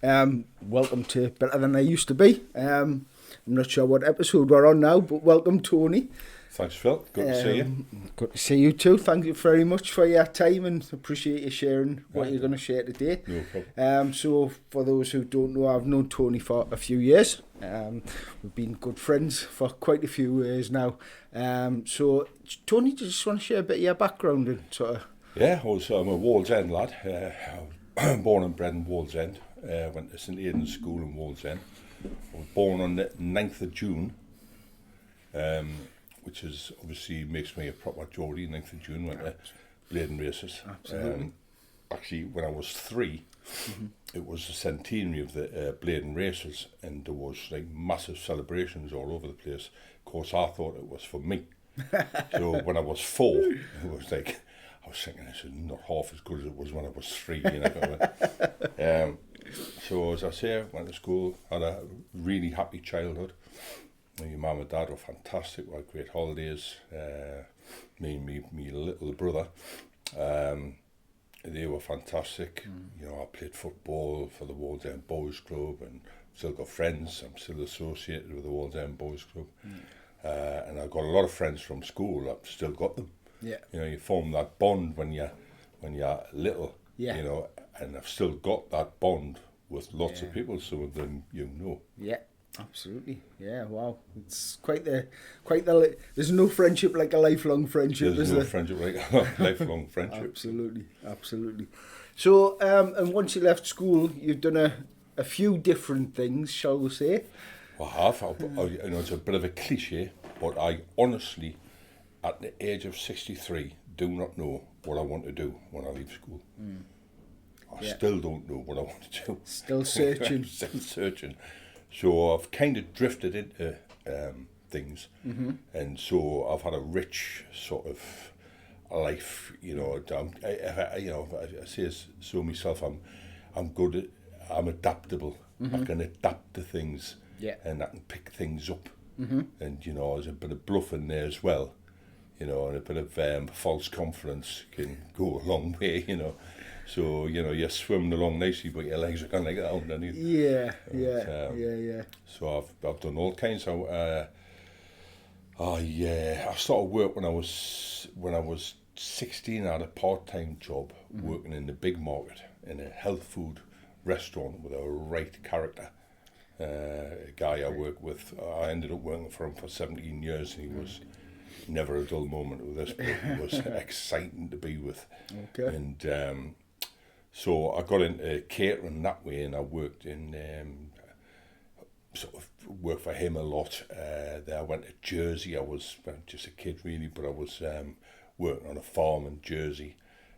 Welcome to Better Than I Used to Be. I'm not sure what episode we're on now, but welcome, Tony. Thanks, Phil. Good to see you. Good to see you too. Thank you very much for your time and appreciate you sharing what you're going to share today. No problem. So, for those who don't know, I've known Tony for a few years. We've been good friends for quite a few years now. So, Tony, do you just want to share a bit of your background and sort of... Yeah, I'm a Wallsend lad. I was born and bred in Wallsend. Went to St Aidan's School in Wallsend. I was born on the 9th of June, which is obviously makes me a proper Geordie. 9th of June, went to Bladen Races. Absolutely. Actually, when I was 3, it was the centenary of the Bladen Races, and there was like massive celebrations all over the place. Of course, I thought it was for me. So when I was 4, it was like, I was thinking this is not half as good as it was when I was 3, you know. So as I say, went to school, had a really happy childhood. My mum and dad were fantastic, we had great holidays. Me and my little brother, they were fantastic. You know, I played football for the Wallsend Boys Club and still got friends. I'm still associated with the Wallsend Boys Club. And I've got a lot of friends from school, I've still got them. Yeah. You know, you form that bond when you're little, Yeah. you know, and I've still got that bond with lots of people, some of them you know. Yeah, absolutely. Yeah, wow. It's quite the there's no friendship like a lifelong friendship, There's is no there? friendship like a lifelong friendship. Absolutely. So, and once you left school, you've done a few different things, shall we say? I have. You know, it's a bit of a cliche, but I honestly, at the age of 63, do not know what I want to do when I leave school. I still don't know what I want to do. Still searching. Still searching. So I've kind of drifted into things, and so I've had a rich sort of life. You know, I say so myself. I'm good at. I'm adaptable. I can adapt to things, and I can pick things up. And you know, there's a bit of bluff in there as well. You know, and a bit of false confidence can go a long way. You know. So, you know, you're swimming along nicely, but your legs are kind of like that underneath. Yeah. So I've done all kinds of... I started work when I was 16. I had a part-time job working in the big market in a health food restaurant with a right character. A guy I worked with, I ended up working for him for 17 years, and he was never a dull moment with this, but he was exciting to be with. Okay. And... So I got into catering that way, and I worked in sort of worked for him a lot. Then I went to Jersey. I was just a kid really, but I was working on a farm in Jersey,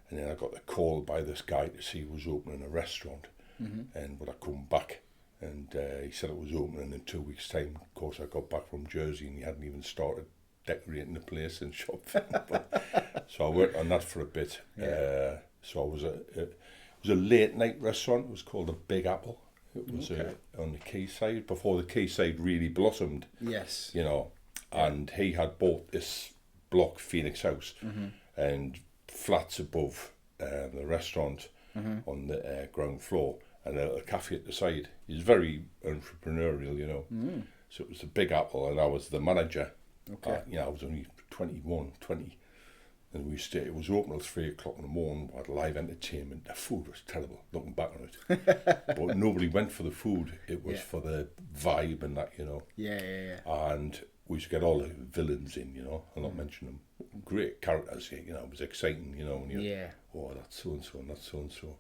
and then I got the call by this guy to see he was opening a restaurant, and would I come back? And he said it was opening in 2 weeks' time. Of course, I got back from Jersey, and he hadn't even started decorating the place and shop. So I worked on that for a bit. So I was it was a late night restaurant. It was called the Big Apple. It was on the quayside before the quayside really blossomed. Yes. You know, and he had bought this block, Phoenix House, and flats above the restaurant on the ground floor, and a cafe at the side. He's very entrepreneurial, you know. So it was the Big Apple, and I was the manager. Okay. I was only 20. And it was open till 3 o'clock in the morning. We had live entertainment. The food was terrible, looking back on it. But nobody went for the food. It was for the vibe and that, you know. Yeah. And we used to get all the villains in, you know. I'll not mention them. Great characters, you know. It was exciting, you know. When oh, that's so-and-so and that's so-and-so.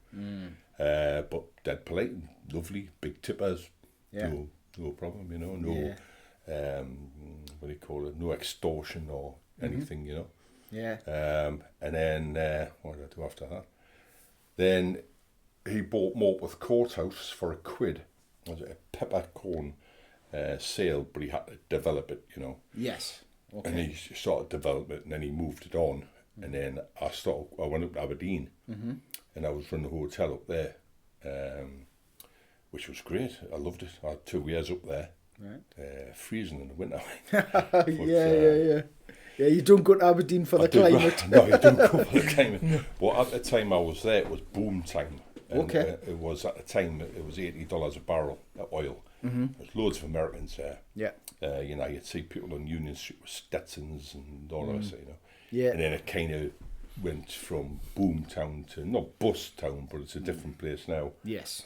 But dead polite and lovely. Big tippers. Yeah. No problem, you know. No, what do you call it? No extortion or anything, you know. Yeah. And then, what did I do after that? Then he bought Morpeth Courthouse for £1. It was a peppercorn sale, but he had to develop it, you know. Yes. Okay. And he started developing it, and then he moved it on. And then I went up to Aberdeen, and I was running the hotel up there, which was great. I loved it. I had 2 years up there. Right. Freezing in the winter. But, yeah. Yeah, you don't go to Aberdeen for the climate. No, you don't go for the climate. But at the time I was there, it was boom time And, Okay. it was at the time, it was $80 a barrel of oil. There's loads of Americans there. Yeah. You know, you'd see people on Union Street with Stetsons and all that, you know. Yeah. And then it kind of went from boom town to, not bust town, but it's a different place now. Yes.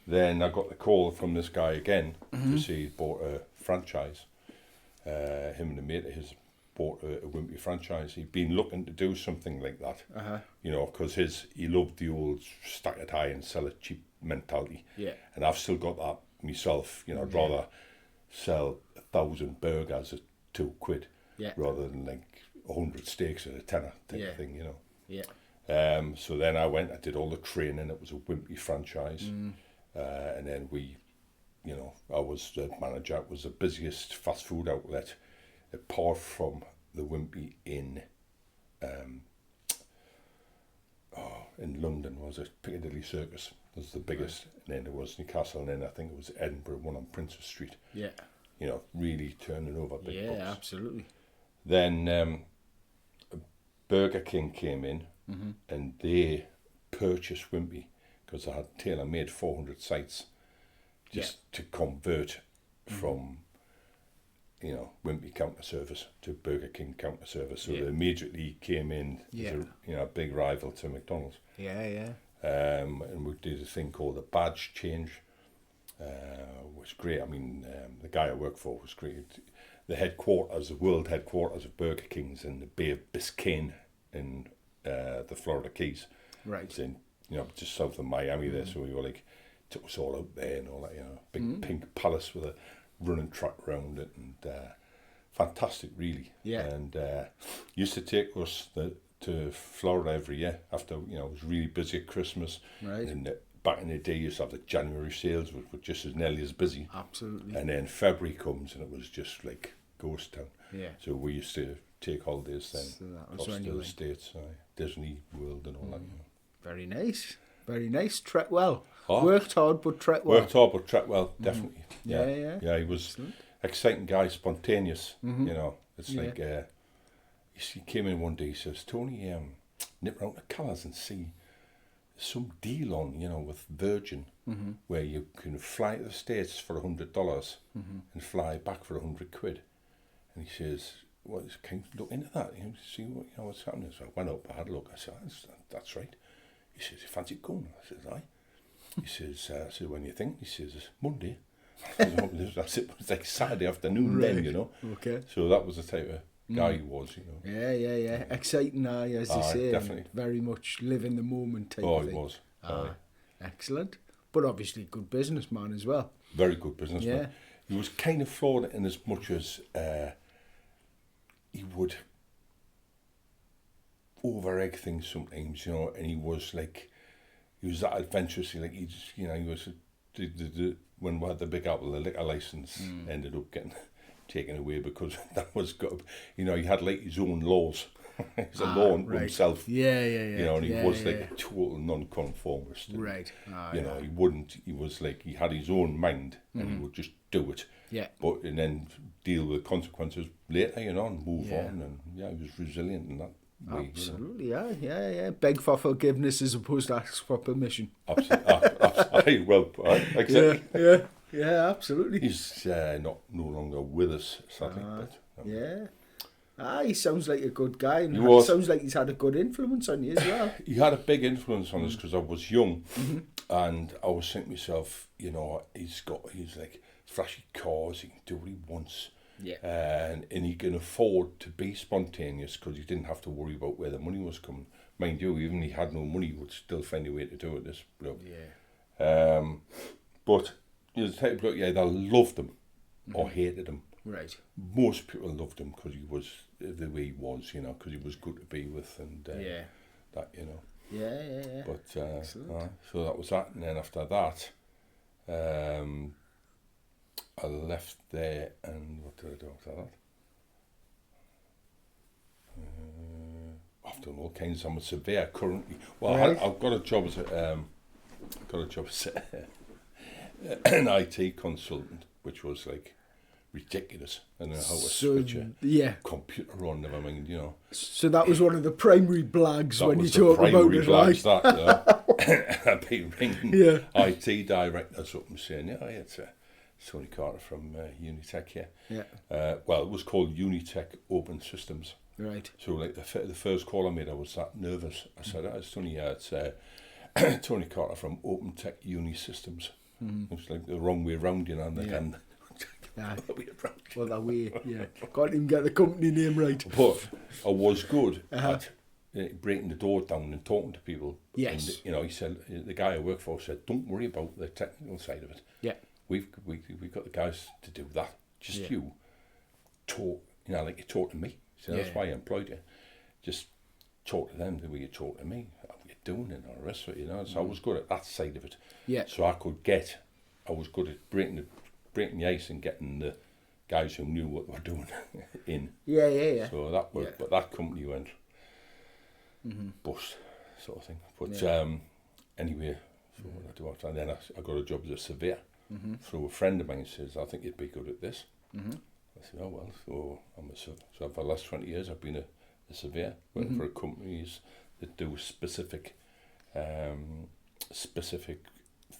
Then I got the call from this guy again to see he bought a franchise. Him and a mate of his bought a Wimpy franchise. He'd been looking to do something like that, you know, because he loved the old stack it high and sell it cheap mentality. Yeah. And I've still got that myself. You know, I'd rather sell 1,000 burgers at £2 rather than like 100 steaks at a tenner type of thing, you know. Yeah. So then I did all the training. It was a Wimpy franchise. And then you know, I was the manager. It was the busiest fast food outlet, apart from the Wimpy in London, was it? Piccadilly Circus was the biggest. And then there was Newcastle, and then I think it was Edinburgh, one on Princess Street. Yeah. You know, really turning over big bucks. Yeah, absolutely. Then Burger King came in, and they purchased Wimpy because they had tailor-made 400 sites just to convert from, you know, Wimpy counter service to Burger King counter service. So they immediately came in as a big rival to McDonald's. Yeah. And we did a thing called the badge change, which was great. I mean, the guy I worked for was great. The world headquarters of Burger King's in the Bay of Biscayne in the Florida Keys. Right. It's in, you know, just south of Miami there. So we were like, took us all out there and all that, you know, big pink palace with a running track around it, and fantastic, really. Yeah. And used to take us to Florida every year after, you know, it was really busy at Christmas. Right. And back in the day, you used to have the January sales, which were just as nearly as busy. Absolutely. And then February comes, and it was just like ghost town. Yeah. So we used to take holidays then. So that was when you went to the States, Disney World and all that. You know. Very nice. Very nice. Tread well. Worked hard, but tread well. Definitely. Yeah, he was exciting guy, spontaneous. You know, it's like, he came in one day, he says, Tony, nip round to Callers and see some deal on, you know, with Virgin, where you can fly to the States for $100 and fly back for £100. And he says, well, can you look into that? You know, see what, you know, what's happening. So I went up, I had a look. I said, that's right. He says, you fancy going? I says, aye. He says, I said, when you think? He says, it's Monday. That's it. It's like Saturday afternoon then, you know. Okay. So that was the type of guy he was, you know. Yeah. Exciting, as you say. Definitely. Very much live in the moment type of thing. Oh, it was. Excellent. But obviously good businessman as well. Very good businessman. Yeah. He was kind of flawed in as much as he would over-egg things sometimes, you know, and he was that adventurous, like he just, you know, he was, when we had the Big Apple, the liquor license ended up getting taken away because that was got, you know, he had like his own laws. He's a law unto himself. Yeah. You know, and he was like a total non-conformist. And, right. You know, he was like, he had his own mind and he would just do it. Yeah. But, and then deal with consequences later, you know, and move on. And he was resilient in that way. Absolutely, you know? Yeah. Beg for forgiveness as opposed to ask for permission. Absolutely. Well, exactly. Yeah, absolutely. He's no longer with us, sadly. He sounds like a good guy, and it sounds like he's had a good influence on you as well. He had a big influence on us because I was young, and I was thinking to myself, you know, he's like flashy cars, he can do what he wants, and he can afford to be spontaneous because he didn't have to worry about where the money was coming. Mind you, even if he had no money, he would still find a way to do it. This bloke. Yeah. But he was the type of bloke, they loved him or hated him. Right. Most people loved him because he was the way he was, you know, because he was good to be with, and that, you know. Yeah. But so that was that, and then after that, I left there, and what did I do after that? I've done all kinds. I'm a surveyor currently. Well, I've got a job as an IT consultant, which was like ridiculous. I don't know how to switch a computer on, never mind, you know. So that was one of the primary blags when you talk about it, blags, I'd be ringing Yeah. IT directors up and saying, yeah, it's Tony Carter from Unitech here. Yeah. Well, it was called Unitech Open Systems. Right. So like the first call I made, I was that nervous. I said, it's Tony, it's Tony Carter from Open Tech Uni Systems. It was like the wrong way around, you know, and they can Nah, the way around. well, that way, yeah. Can't even get the company name right. But I was good at breaking the door down and talking to people. Yes. And, you know, he said, the guy I work for said, don't worry about the technical side of it. Yeah. We've got the guys to do that. Just you talk, you know, like you talk to me. So that's why I employed you. Just talk to them the way you talk to me. How you doing and all the rest of it, you know. So I was good at that side of it. Yeah. So I was good at breaking the ice and getting the guys who knew what they were doing in. Yeah. So that worked, but that company went bust, sort of thing. But anyway, so what I do after, and then I got a job as a surveyor. So a friend of mine says, I think you'd be good at this. I said, oh well, so so for the last 20 years I've been a surveyor, working for companies that do specific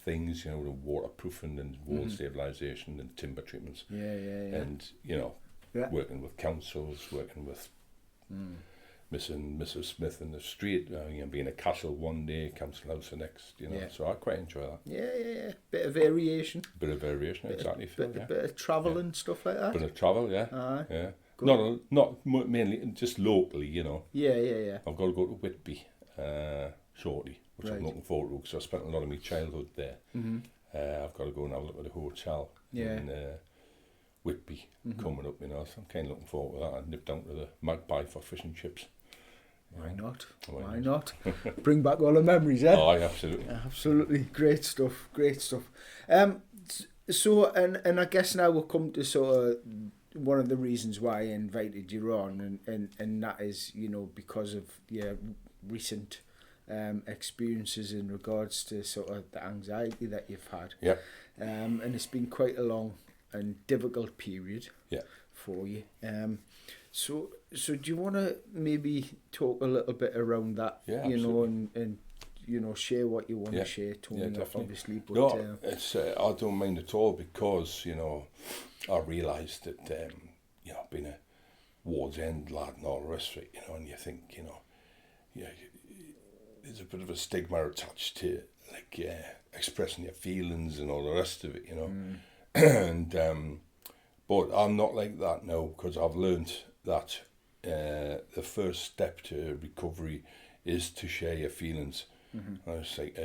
things, you know, the waterproofing and wall stabilisation and timber treatments. Yeah. And, you know, working with councils, working with Miss and Mrs. Smith in the street, you know, being a castle one day, council house the next, you know. Yeah. So I quite enjoy that. Yeah. Bit of variation. Exactly. Bit of travel and stuff like that. Bit of travel, yeah. Aye. Good. Not mainly, just locally, you know. Yeah. I've got to go to Whitby shortly, which I'm looking forward to, because I spent a lot of my childhood there. I've got to go and have a look at a hotel in Whitby coming up, you know, so I'm kind of looking forward to that. I'd nip down to the Magpie for fish and chips. Why not? Bring back all the memories, eh? Oh, absolutely. Absolutely. Great stuff. So, and I guess now we'll come to sort of one of the reasons why I invited you on, and that is, you know, because of your recent experiences in regards to sort of the anxiety that you've had. Yeah. And it's been quite a long and difficult period for you. So do you want to maybe talk a little bit around that, you absolutely. know, and you know, share what you want to share, Tony, obviously. But, no, it's I don't mind at all, because, you know, I realised that, you know, being a Ward's End lad and all the rest of it, you know, and you think, you know, there's a bit of a stigma attached to, like, expressing your feelings and all the rest of it, you know. And but I'm not like that now, because I've learnt that the first step to recovery is to share your feelings. And it's like,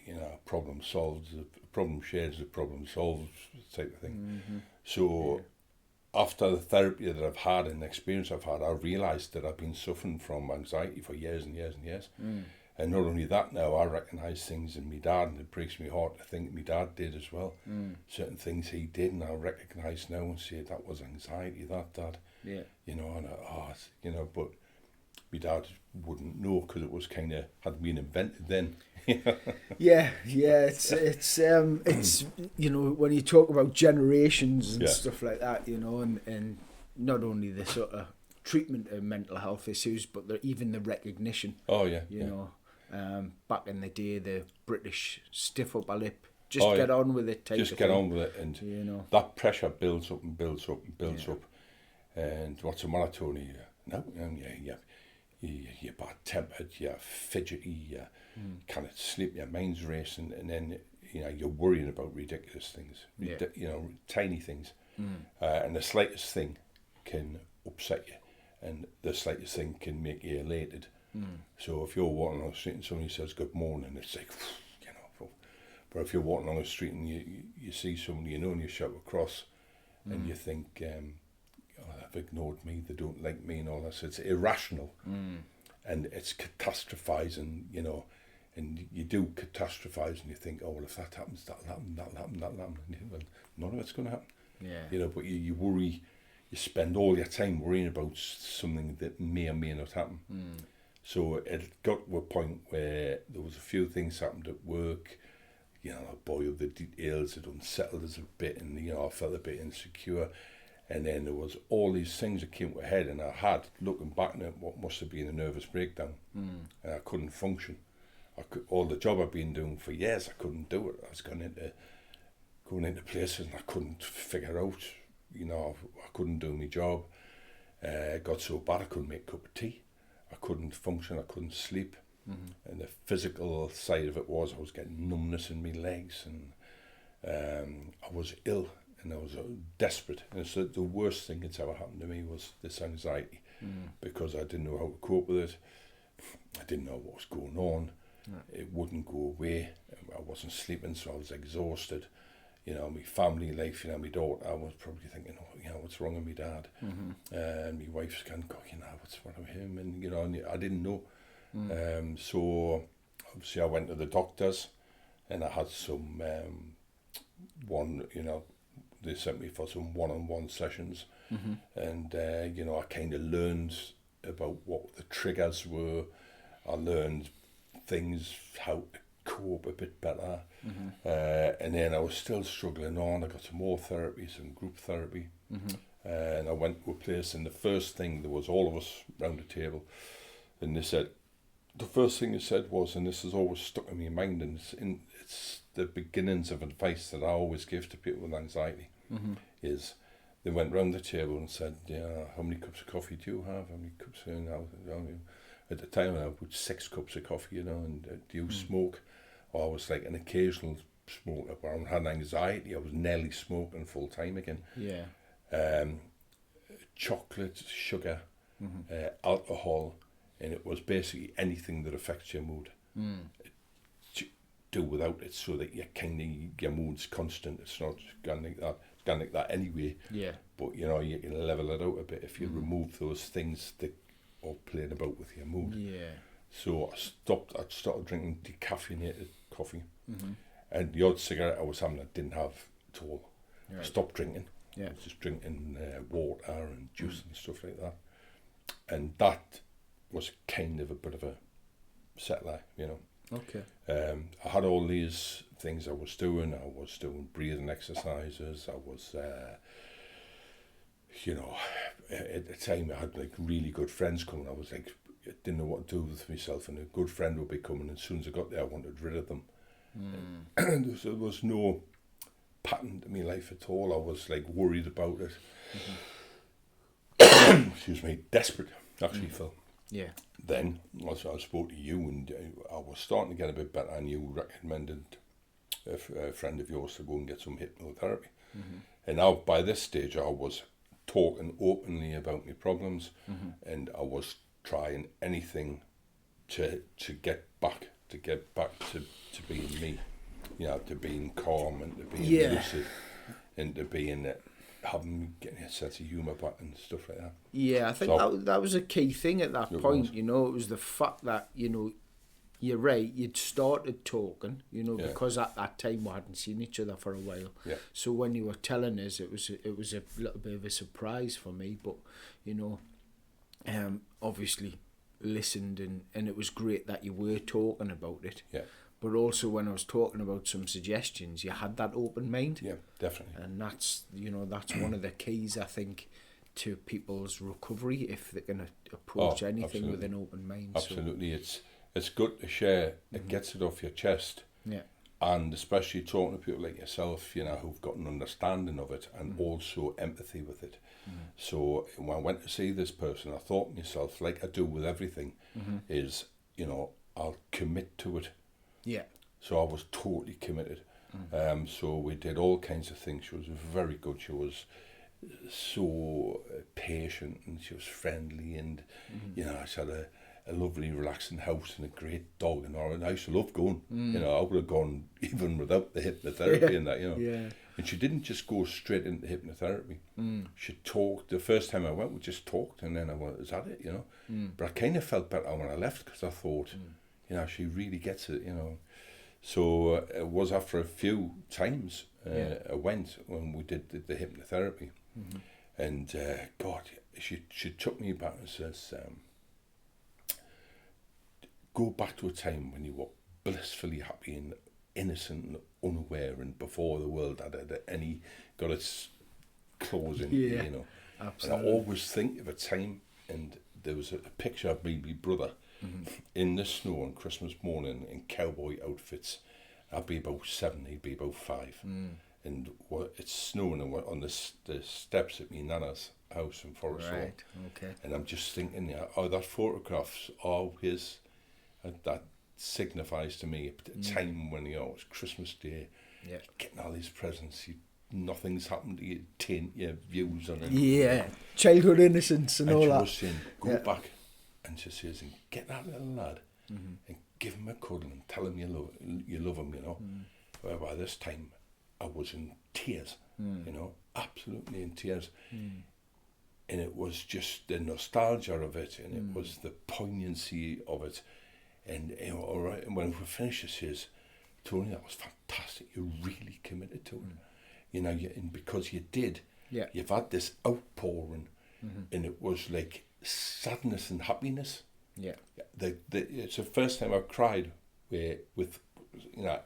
you know, problem solved, a problem shared is a problem solved type of thing. So after the therapy that I've had and the experience I've had, I realised that I've been suffering from anxiety for years and years and years. And not only that, now I recognise things in my dad, and it breaks my heart to think my dad did as well. Certain things he did, and I recognise now and say that was anxiety, that. Yeah. You know, and you know, but my dad wouldn't know, because it was kind of hadn't been invented then. Yeah. It's you know, when you talk about generations and stuff like that, you know, and not only the sort of treatment of mental health issues, but even the recognition. Oh yeah. You know. Back in the day, the British stiff upper lip, get on with it type just of get thing. on with it, and you know, that pressure builds up and builds up and builds up. And what's the matter, Tony? No, you're bad-tempered, you're fidgety, you can't sleep, your mind's racing, and then, you know, you're worrying about ridiculous things, you know, tiny things. And the slightest thing can upset you, and the slightest thing can make you elated. So if you're walking on the street and somebody says good morning, it's like, you know. But if you're walking on the street and you see somebody you know, and you shout across, and you think, oh, they've ignored me, they don't like me and all that, so it's irrational. And it's catastrophising, you know, and you do catastrophise and you think, oh, well, if that happens, that'll happen. And you think, well, none of it's going to happen. You know, but you worry, you spend all your time worrying about something that may or may not happen. So it got to a point where there was a few things happened at work. You know, I boiled the details, it unsettled us a bit, and, you know, I felt a bit insecure. And then there was all these things that came to a head, and I had, looking back at it, what must have been a nervous breakdown. And I couldn't function. all the job I've been doing for years, I couldn't do it. I was going into places and I couldn't figure out, I couldn't do my job. It got so bad I couldn't make a cup of tea. I couldn't function, I couldn't sleep. And the physical side of it was I was getting numbness in my legs, and I was ill, and I was desperate. And so the worst thing that's ever happened to me was this anxiety, because I didn't know how to cope with it. I didn't know what was going on. It wouldn't go away. I wasn't sleeping, so I was exhausted. My family life, my daughter, I was probably thinking, what's wrong with my dad? And my wife's kind of going, what's wrong with him? And, I didn't know. So obviously I went to the doctors, and I had some, they sent me for some one-on-one sessions. And, I kind of learned about what the triggers were. I learned things, how to cope a bit better. And then I was still struggling on. I got some more therapy, some group therapy. And I went to a place, and the first thing, there was all of us round the table, and they said, the first thing they said was, and this has always stuck in my mind, and it's the beginnings of advice that I always give to people with anxiety, is they went round the table and said, how many cups of coffee do you have? How many cups? At the time I put 6 cups of coffee, and do you smoke? Or I was like an occasional smoker, but I had anxiety. I was nearly smoking full time again. Chocolate, sugar, alcohol, and it was basically anything that affects your mood. Do without it, so that your mood's constant. It's not going like that. It's going like that anyway. But you can level it out a bit if you remove those things that are playing about with your mood. So I started drinking decaffeinated coffee, and the odd cigarette I was having I didn't have at all. I stopped drinking. I was just drinking water and juice and stuff like that, and that was kind of a bit of a settler, I had all these things I was doing. I was doing breathing exercises. I was, at the time I had like really good friends coming. I was like, I didn't know what to do with myself, and a good friend would be coming, and as soon as I got there I wanted rid of them. And there was no pattern to my life at all. I was like worried about it. Excuse me, desperate actually, Phil. Then also I spoke to you, and I was starting to get a bit better, and you recommended a friend of yours to go and get some hypnotherapy. And now by this stage I was talking openly about my problems, and I was trying anything to get back to being me, to being calm, and to being lucid, and to being getting a sense of humour back and stuff like that. I think so, that was a key thing at that point. It was the fact that you're right, you'd started talking, because at that time we hadn't seen each other for a while. So when you were telling us, it was a little bit of a surprise for me, but obviously listened, and it was great that you were talking about it. But also when I was talking about some suggestions, you had that open mind. Definitely. And that's that's one of the keys, I think, to people's recovery, if they're going to approach anything with an open mind. Absolutely. So, it's good to share. It gets it off your chest. And especially talking to people like yourself, who've got an understanding of it, and also empathy with it. So when I went to see this person, I thought to myself, like I do with everything, is, I'll commit to it. So I was totally committed. So we did all kinds of things. She was very good. She was so patient, and she was friendly, and she had a lovely relaxing house and a great dog and all. And I used to love going. I would have gone even without the hypnotherapy and that. And she didn't just go straight into hypnotherapy. She talked. The first time I went, we just talked, and then I went, is that it? But I kind of felt better when I left, because I thought, she really gets it. So it was after a few times I went when we did the hypnotherapy, and God, she took me back and says, go back to a time when you were blissfully happy and innocent and unaware, and before the world had any got its claws in. Absolutely. And I always think of a time, and there was a picture of me, my brother, in the snow on Christmas morning in cowboy outfits. I'd be about 7, he'd be about 5. And it's snowing and we're on the steps at my nana's house in Forest Lawn. Right, okay. And I'm just thinking, that photograph's always, that signifies to me a time when, it's Christmas Day, getting all these presents, nothing's happened to you, taint your views on it. Yeah, childhood innocence and all she that. was saying, go back, and she says, and get that little lad and give him a cuddle and tell him you love him, Well, by this time, I was in tears, absolutely in tears. And it was just the nostalgia of it, and it was the poignancy of it. And all right, and when we finished, she says, Tony, that was fantastic. You really committed to it. And because you did, you've had this outpouring, and it was like sadness and happiness. Yeah. It's the first time I've cried with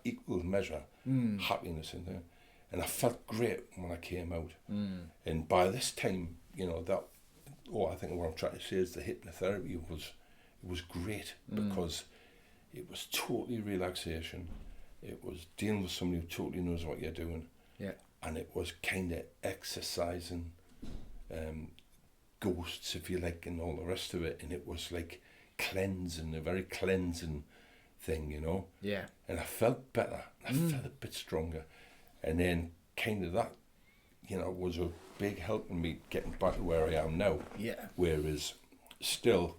equal measure, happiness in there. And I felt great when I came out. And by this time, I think what I'm trying to say is the hypnotherapy was great because it was totally relaxation. It was dealing with somebody who totally knows what you're doing. Yeah. And it was kind of exercising ghosts, if you like, and all the rest of it. And it was like cleansing, a very cleansing thing, Yeah. And I felt better. I felt a bit stronger. And then kind of that, was a big help in me getting back to where I am now. Yeah. Whereas still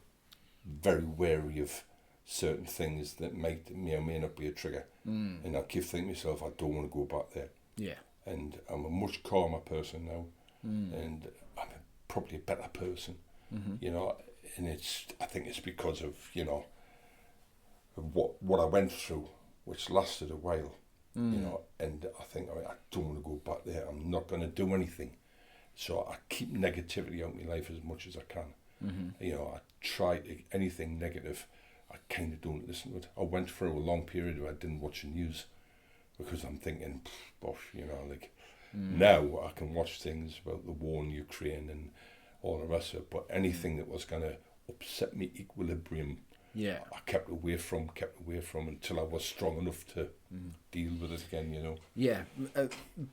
very wary of certain things that may not be a trigger. And I keep thinking to myself, I don't want to go back there. Yeah. And I'm a much calmer person now. And I'm probably a better person. And I think it's because of, of what I went through, which lasted a while. And I think I don't want to go back there. I'm not going to do anything. So I keep negativity out of my life as much as I can. I try anything negative, I kind of don't listen to it. I went through a long period where I didn't watch the news because I'm thinking, now I can watch things about the war in Ukraine and all the rest of it, but anything that was going to upset me equilibrium, I kept away from until I was strong enough to deal with it again, Yeah,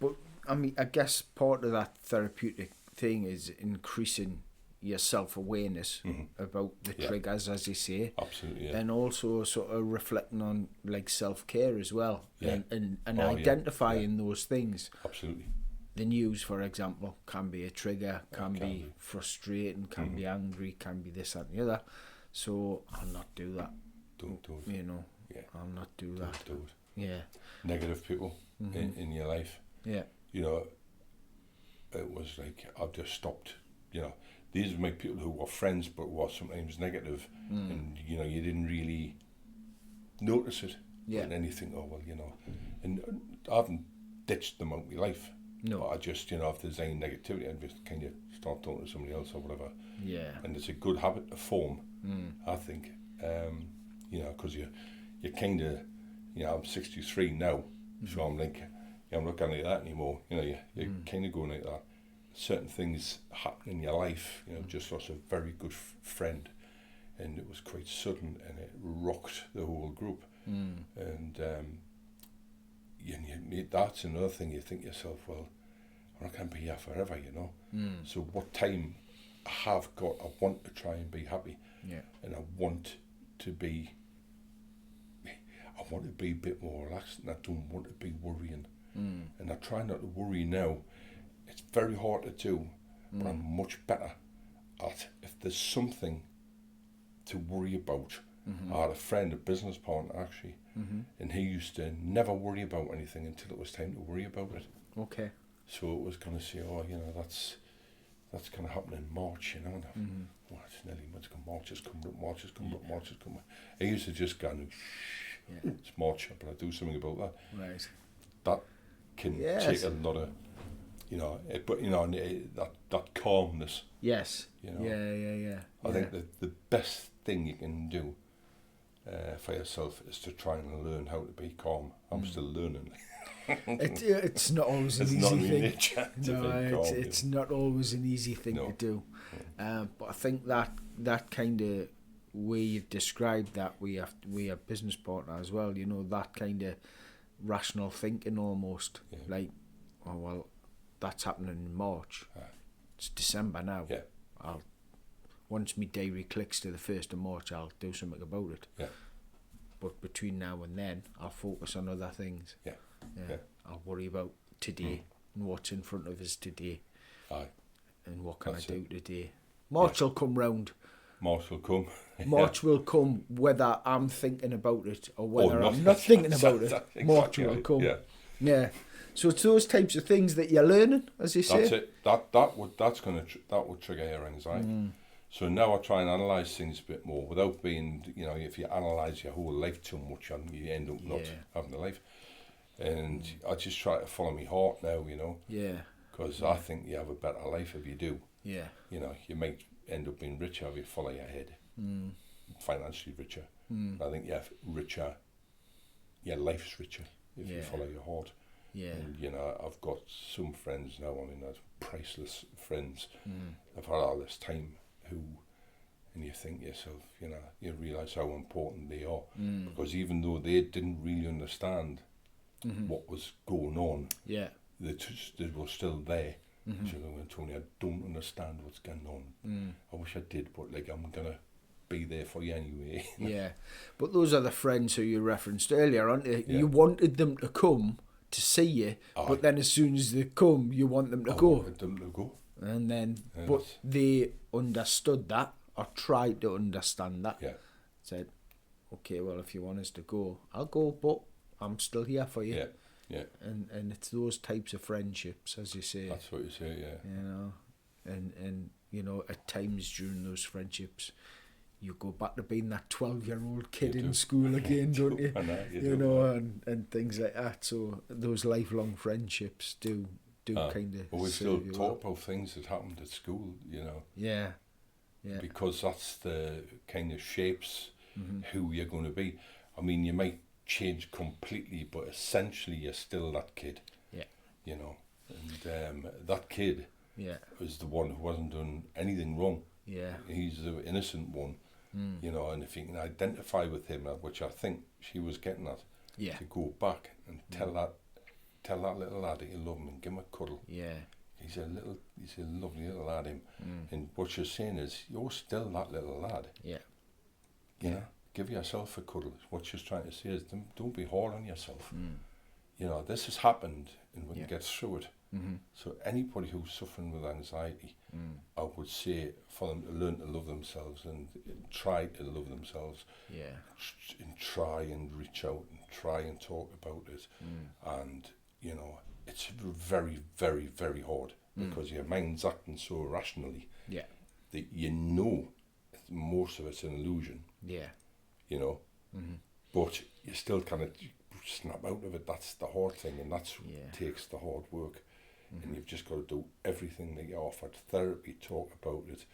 but I mean, I guess part of that therapeutic thing is increasing your self-awareness about the triggers, as you say. Absolutely, yeah. And also sort of reflecting on like self-care as well, and identifying those things. Absolutely. The news, for example, can be a trigger, can be frustrating, can be angry, can be this, that and the other. So I'll not do that. Don't do it. I'll not do that. Don't do it. Yeah. Negative people in your life. Yeah. It was like I've just stopped. These are my people who were friends but were sometimes negative, and you didn't really notice it. Yeah. And anything, and I haven't ditched them out of my life. No. But I just, if there's any negativity, I just kind of start talking to somebody else or whatever. Yeah. And it's a good habit to form, I think. Because you kind of, I'm 63 now, so I'm like, I'm not going like that anymore. You're kind of going like that. Certain things happen in your life. Just lost a very good friend, and it was quite sudden, and it rocked the whole group. And that's another thing. You think to yourself, well, I'm not going to be here forever, So what time I have got, I want to try and be happy. Yeah. And I want to be a bit more relaxed, and I don't want to be worrying. And I try not to worry now. It's very hard to do, but I'm much better at, if there's something to worry about. I had a friend, a business partner actually, and he used to never worry about anything until it was time to worry about it. Okay. So it was going to say, that's going to happen in March, and it's nearly March has come, March has come. I used to just go, it's March, but I do something about that. Right. That can take a lot of, that calmness. Yes. Yeah. I think that the best thing you can do for yourself is to try and learn how to be calm. I'm still learning. It's not always an easy thing. It's not always an easy thing to do. But I think that kind of way you've described that, we a business partner as well, you know, that kind of rational thinking almost. Yeah. Like, oh, well, that's happening in March. It's December now. Yeah. Once my diary clicks to the 1st of March, I'll do something about it. Yeah. But between now and then, I'll focus on other things. Yeah. Yeah. I'll worry about today and what's in front of us today. Aye. And what can That's I do today. March will come round. March will come. March will come whether I'm thinking about it or whether not. I'm not thinking about it. Exactly March will right. come. Yeah. Yeah. So it's those types of things that you're learning, as you say. That's it. That would trigger your anxiety. So now I try and analyse things a bit more without being, you know, if you analyse your whole life too much, you end up not having a life. And I just try to follow my heart now, you know. Yeah. Because I think you have a better life if you do. Yeah. You know, you might end up being richer if you follow your head. Financially richer. I think you have richer, your life's richer if you follow your heart. Yeah. And, you know, I've got some friends now, I mean, I've priceless friends. I've had all this time who, and you think to yourself, you know, you realise how important they are. Because even though they didn't really understand what was going on, Yeah. they were still there. So they went, Tony, I don't understand what's going on. I wish I did, but like I'm gonna be there for you anyway. Yeah. But those are the friends who you referenced earlier, aren't they? Yeah. You wanted them to come to see you, Aye. but then as soon as they come, you want them to I go. wanted them to go. And then, Yes. but they understood that, or tried to understand that. Yeah. Said, okay, well, if you want us to go, I'll go, but I'm still here for you. Yeah. Yeah. And it's those types of friendships, as you say. That's what you say, yeah. You know, and you know, at times during those friendships, you go back to being that 12-year-old kid You in do. school again, don't you? I know, you You do. know, and things like that. So those lifelong friendships do kind of. But we still talk about things that happened at school, you know. Yeah. Yeah. Because that's the kind of shapes who you're going to be. I mean, you might change completely, but essentially you're still that kid. Yeah. You know, and that kid Yeah. was the one who wasn't doing anything wrong. Yeah. He's the innocent one, you know, and if you can identify with him, which I think she was getting at, Yeah. to go back and tell that little lad that you love him and give him a cuddle. Yeah. He's a lovely little lad, him. And what you're saying is, you're still that little lad. Yeah. You know, give yourself a cuddle. What she's trying to say is, don't be hard on yourself. You know, this has happened, and we can get through it. So anybody who's suffering with anxiety, I would say for them to learn to love themselves and try to love themselves. Yeah. And try and reach out and try and talk about it. And, you know, it's very, very, very hard because your mind's acting so irrationally Yeah. that you know most of it's an illusion, Yeah. you know, but you still kind of snap out of it. That's the hard thing, and that's Yeah. takes the hard work. And you've just got to do everything that you're offered. Therapy, talk about it,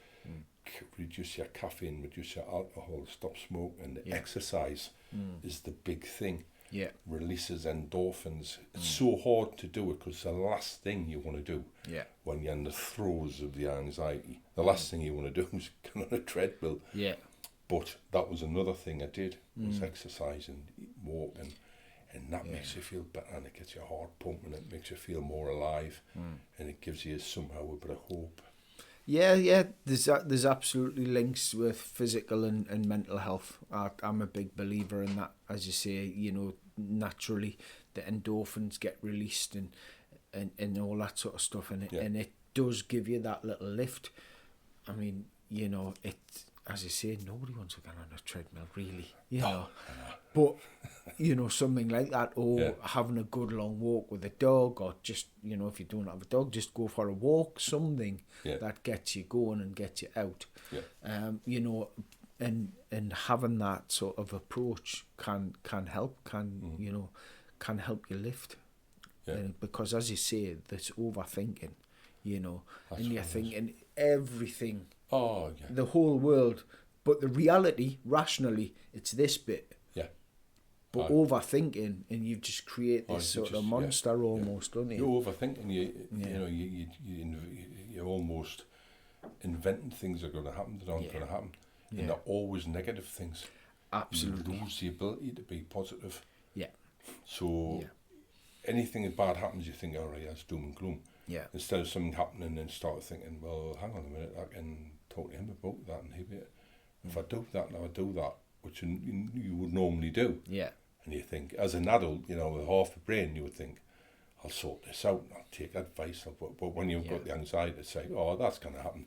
reduce your caffeine, reduce your alcohol, stop smoking. Yeah. Exercise is the big thing. Yeah. Releases endorphins. It's so hard to do it because it's the last thing you want to do Yeah. when you're in the throes of the anxiety. The last thing you want to do is get on a treadmill. Yeah. But that was another thing I did, was exercising, walking, and that makes you feel better, and it gets your heart pumping, it makes you feel more alive, and it gives you somehow a bit of hope. Yeah, yeah. There's absolutely links with physical and mental health. I'm a big believer in that. As you say, you know, naturally the endorphins get released and all that sort of stuff, and it does give you that little lift. I mean, you know, it, as you say, nobody wants to get on a treadmill, really, you know. But, you know, something like that, or having a good long walk with a dog, or just, you know, if you don't have a dog, just go for a walk, something that gets you going and gets you out. Yeah. You know, and having that sort of approach can help, you know, can help you lift. Yeah. Because as you say, there's overthinking, you know, That's and you're what it is. thinking everything, Oh, yeah. the whole world, but the reality, rationally, it's this bit. Yeah. But overthinking, and you just create this sort of monster almost, don't you? You're overthinking, you know, you're almost inventing things that are going to happen that aren't going to happen. Yeah. and they're always negative things. Absolutely. You lose the ability to be positive. Yeah. So Yeah. anything that bad happens, you think, all right, that's doom and gloom. Yeah. Instead of something happening, and start thinking, well, hang on a minute, I can talk to him about that, and if I do that, now I do that, which you would normally do. Yeah. And you think, as an adult, with half a brain, you would think, I'll sort this out, and I'll take advice. But when you've got the anxiety, it's like, oh, that's going to happen.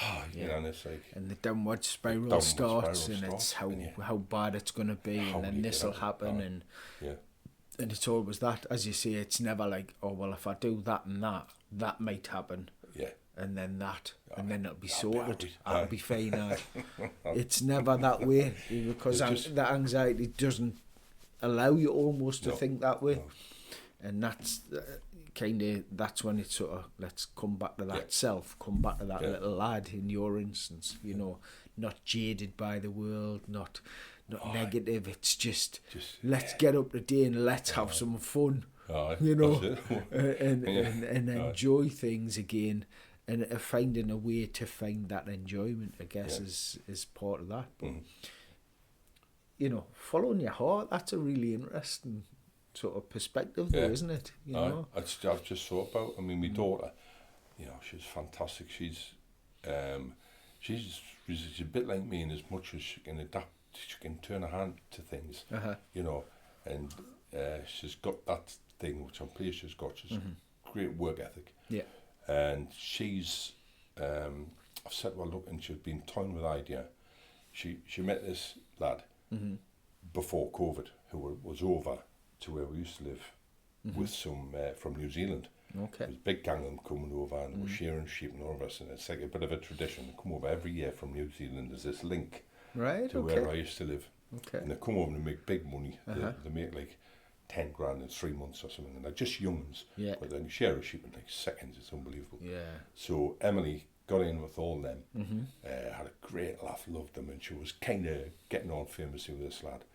And it's like... And the downward spiral starts, and it's how bad it's going to be, and then this will happen, and it's always that, as you say, it's never like, oh, well, if I do that and that might happen. Yeah. And then and then it'll be sorted. I'll be fine. It's never that way, because the anxiety doesn't allow you almost to think that way. No. And that's that's when it's sort of, let's come back to that self, come back to that little lad in your instance, not jaded by the world, not negative. It's just let's get up today and let's have some fun, and enjoy things again. And finding a way to find that enjoyment, I guess, is part of that. But, following your heart, that's a really interesting sort of perspective, though, isn't it? I've just thought about, my daughter, she's fantastic. She's a bit like me in as much as she can adapt, she can turn her hand to things, and she's got that thing, which I'm pleased she's got. She's great work ethic. Yeah. And she's, I've said, well, look, and she's been toying with the idea. She met this lad before COVID, who was over to where we used to live with some from New Zealand. Okay. There was a big gang of them coming over, and we're shearing sheep and all of us, and it's like a bit of a tradition. They come over every year from New Zealand. There's this link to where I used to live. Okay. And they come over and they make big money. They make like 10 grand in 3 months or something, and they're just young'uns. Yeah. But then you share a sheep in like seconds. It's unbelievable. Yeah. So Emily got in with all them, had a great laugh, loved them, and she was kind of getting on famously with this lad.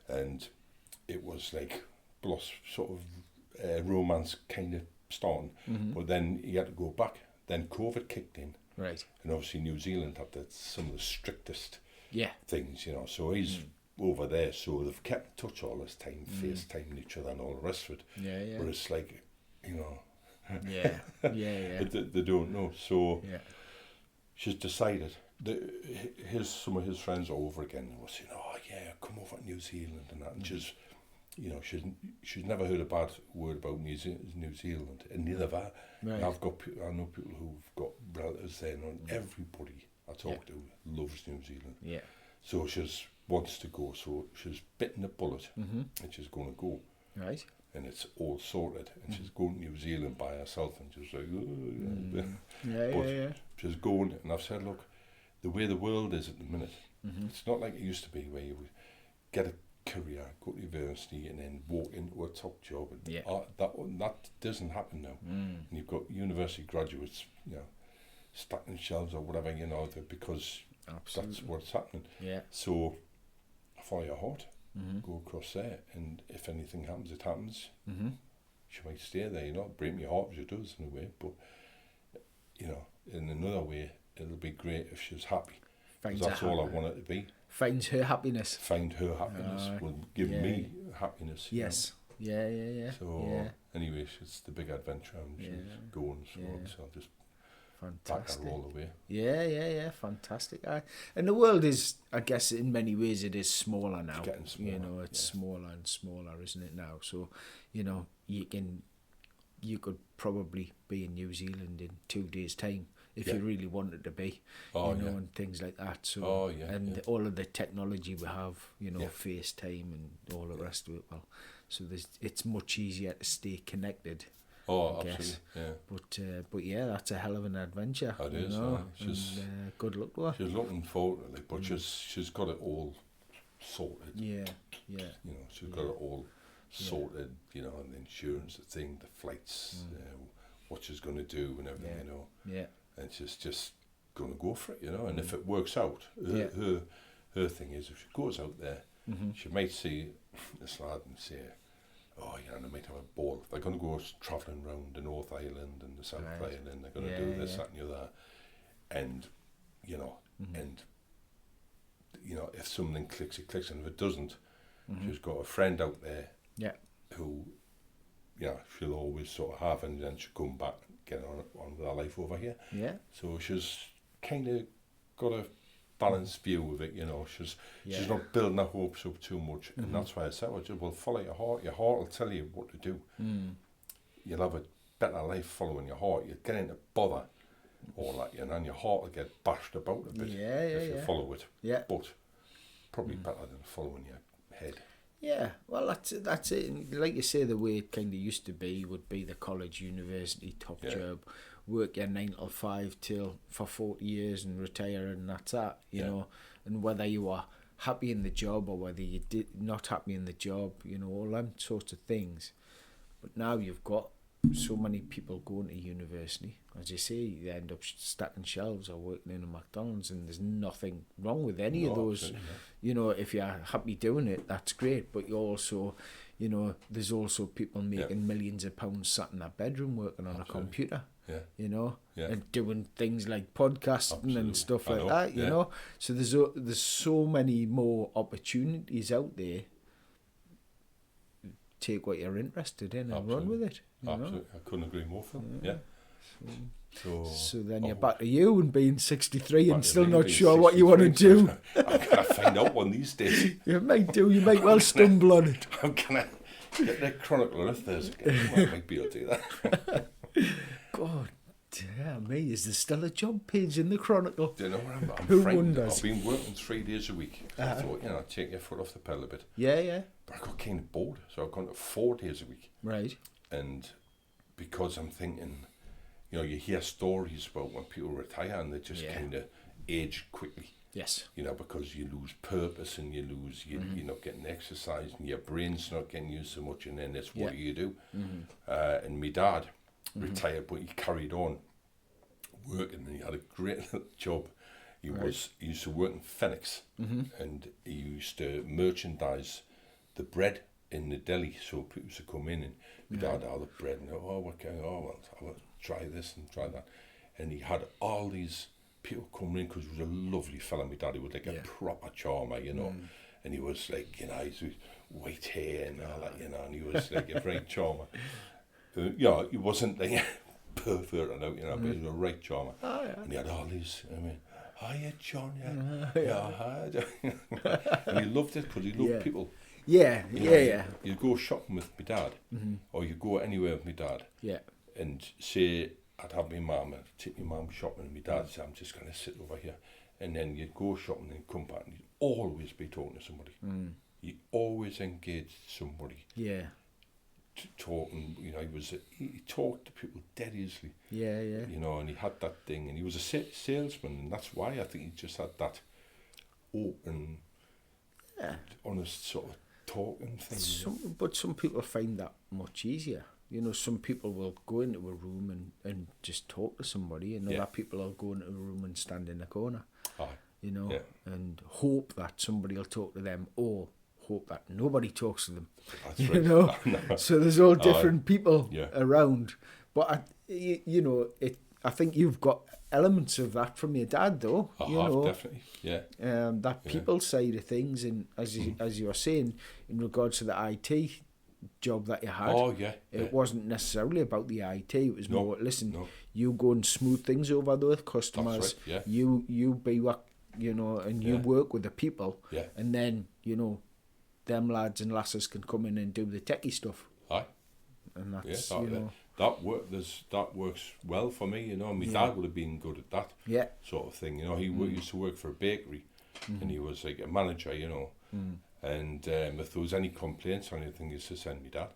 And it was like sort of romance kind of starting. But then he had to go back. Then COVID kicked in. Right. And obviously New Zealand had some of the strictest things, so he's over there, so they've kept in touch all this time, FaceTiming each other and all the rest of it. Yeah. But it's like, they don't know. So she's decided that some of his friends are over again, and we're saying, oh yeah, come over to New Zealand and that. And she's never heard a bad word about New Zealand, and neither have I. Right. I know people who've got relatives there, and everybody I talk to loves New Zealand. Yeah. So she's wants to go, so she's bitten the bullet, and she's going to go. Right. And it's all sorted, and she's going to New Zealand by herself, and she's like, she's going, and I've said, look, the way the world is at the minute, it's not like it used to be, where you would get a career, go to university, and then walk into a top job. And that doesn't happen now. And you've got university graduates, stacking shelves or whatever, because that's what's happening. Yeah. So follow your heart, go across there, and if anything happens, it happens. She might stay there, break my heart as she does in a way, but in another way, it'll be great if she's happy. That's all I want her to be. Finds her happiness. Find her happiness will give me happiness. Yes. Yeah. So anyway, it's the big adventure, and she's going, so I'll just back her all the way. Yeah, fantastic. And the world is, I guess, in many ways, it is smaller now. It's getting smaller. It's smaller and smaller, isn't it now? So, you could probably be in New Zealand in 2 days' time if you really wanted to be, and things like that. So, all of the technology we have, FaceTime and all the rest of it. Well, so it's much easier to stay connected. Oh, absolutely. Yeah. But that's a hell of an adventure. It is. And, good luck to her. She's looking forward to it, but she's got it all sorted. Yeah. She's got it all sorted. And the insurance, the thing, the flights, what she's going to do, and everything. Yeah. And she's just going to go for it. And if it works out, her thing is, if she goes out there, she might see this lad and say, oh, they might have a ball. They're going to go travelling around the North Island and the South Island. They're going to do this, that, and the other. And, and you know, if something clicks, it clicks, and if it doesn't, she's got a friend out there Yeah. who, you know, she'll always sort of have, and then she'll come back and get on with her life over here. Yeah. So she's kind of got a balanced view of it, you know. She's not building her hopes up too much, and that's why I said, well, follow your heart. Your heart will tell you what to do. You'll have a better life following your heart. You'll get into bother, all that, you know, and your heart will get bashed about a bit if you follow it. Yeah. But probably better than following your head. Yeah, well, that's it. And like you say, the way it kind of used to be would be the college, university, top job, work your 9 to 5 for 40 years and retire, and that's that, you know. And whether you are happy in the job or whether you did not happy in the job, you know, all them sorts of things. But now you've got so many people going to university, as you say, they end up stacking shelves or working in a McDonald's, and there's nothing wrong with any of those. You know, if you're happy doing it, that's great. But you also, you know, there's also people making millions of pounds sat in their bedroom working on a computer. You know, and doing things like podcasting and stuff like that. You know, so there's so many more opportunities out there. Take what you're interested in and run with it. Absolutely, I couldn't agree more, Phil. Yeah. So then you're back to you and being 63 and still not sure what you want to do. I'm gonna find out one these days. You might do. You might well stumble on it. I'm gonna get the Chronicle if there's again. I might be able to do that. God damn me! Is there still a job page in the Chronicle? Do you know what I'm Who frightened. wonders? I've been working 3 days a week. I thought, you know, take your foot off the pedal a bit. Yeah. But I got kind of bored, so I've gone to 4 days a week. Right. And because I'm thinking, you know, you hear stories about when people retire and they just kind of age quickly. Yes. You know, because you lose purpose and you're not getting exercise and your brain's not getting used so much, and then it's what do you do? And my dad retired, but he carried on working, and he had a great little job. He used to work in Phoenix, and he used to merchandise the bread in the deli, so people used to come in and my dad had the bread and I will try this and try that, and he had all these people coming in because he was a lovely fella. My dad, he was like a proper charmer, you know, and he was like, you know, he's with white hair and all that, you know, and he was like a great charmer. You know, he wasn't like perfect, you know, but he was a right charmer. And he had all these, I mean, hiya, John, hi. And he loved it because he loved people. Yeah. You go shopping with my dad, or you go anywhere with my dad, and say, I'd have my mum, I'd take my mum shopping, and my dad said, I'm just going to sit over here. And then you'd go shopping and come back, and you'd always be talking to somebody. You always engaged somebody. Yeah. Talking, you know, he talked to people dead easily. Yeah. You know, and he had that thing, and he was a salesman, and that's why I think he just had that open, honest sort of talking thing. But some people find that much easier. You know, some people will go into a room and just talk to somebody, and other people will go into a room and stand in a corner. You know, and hope that somebody will talk to them, or hope that nobody talks to them. That's you right. know, so there's all different people around. But you know, I think you've got elements of that from your dad, though. I you have, know, definitely. Yeah. That people side of things, and as you were saying, in regards to the IT job that you had, it wasn't necessarily about the IT. It was more, listen, you go and smooth things over with customers. That's right, You be what, you know, and you work with the people, and then, you know, them lads and lasses can come in and do the techie stuff. And that's, you know, that works well for me, you know. My dad would have been good at that sort of thing, you know. He used to work for a bakery, and he was like a manager, you know. And if there was any complaints or anything, he used to send me dad.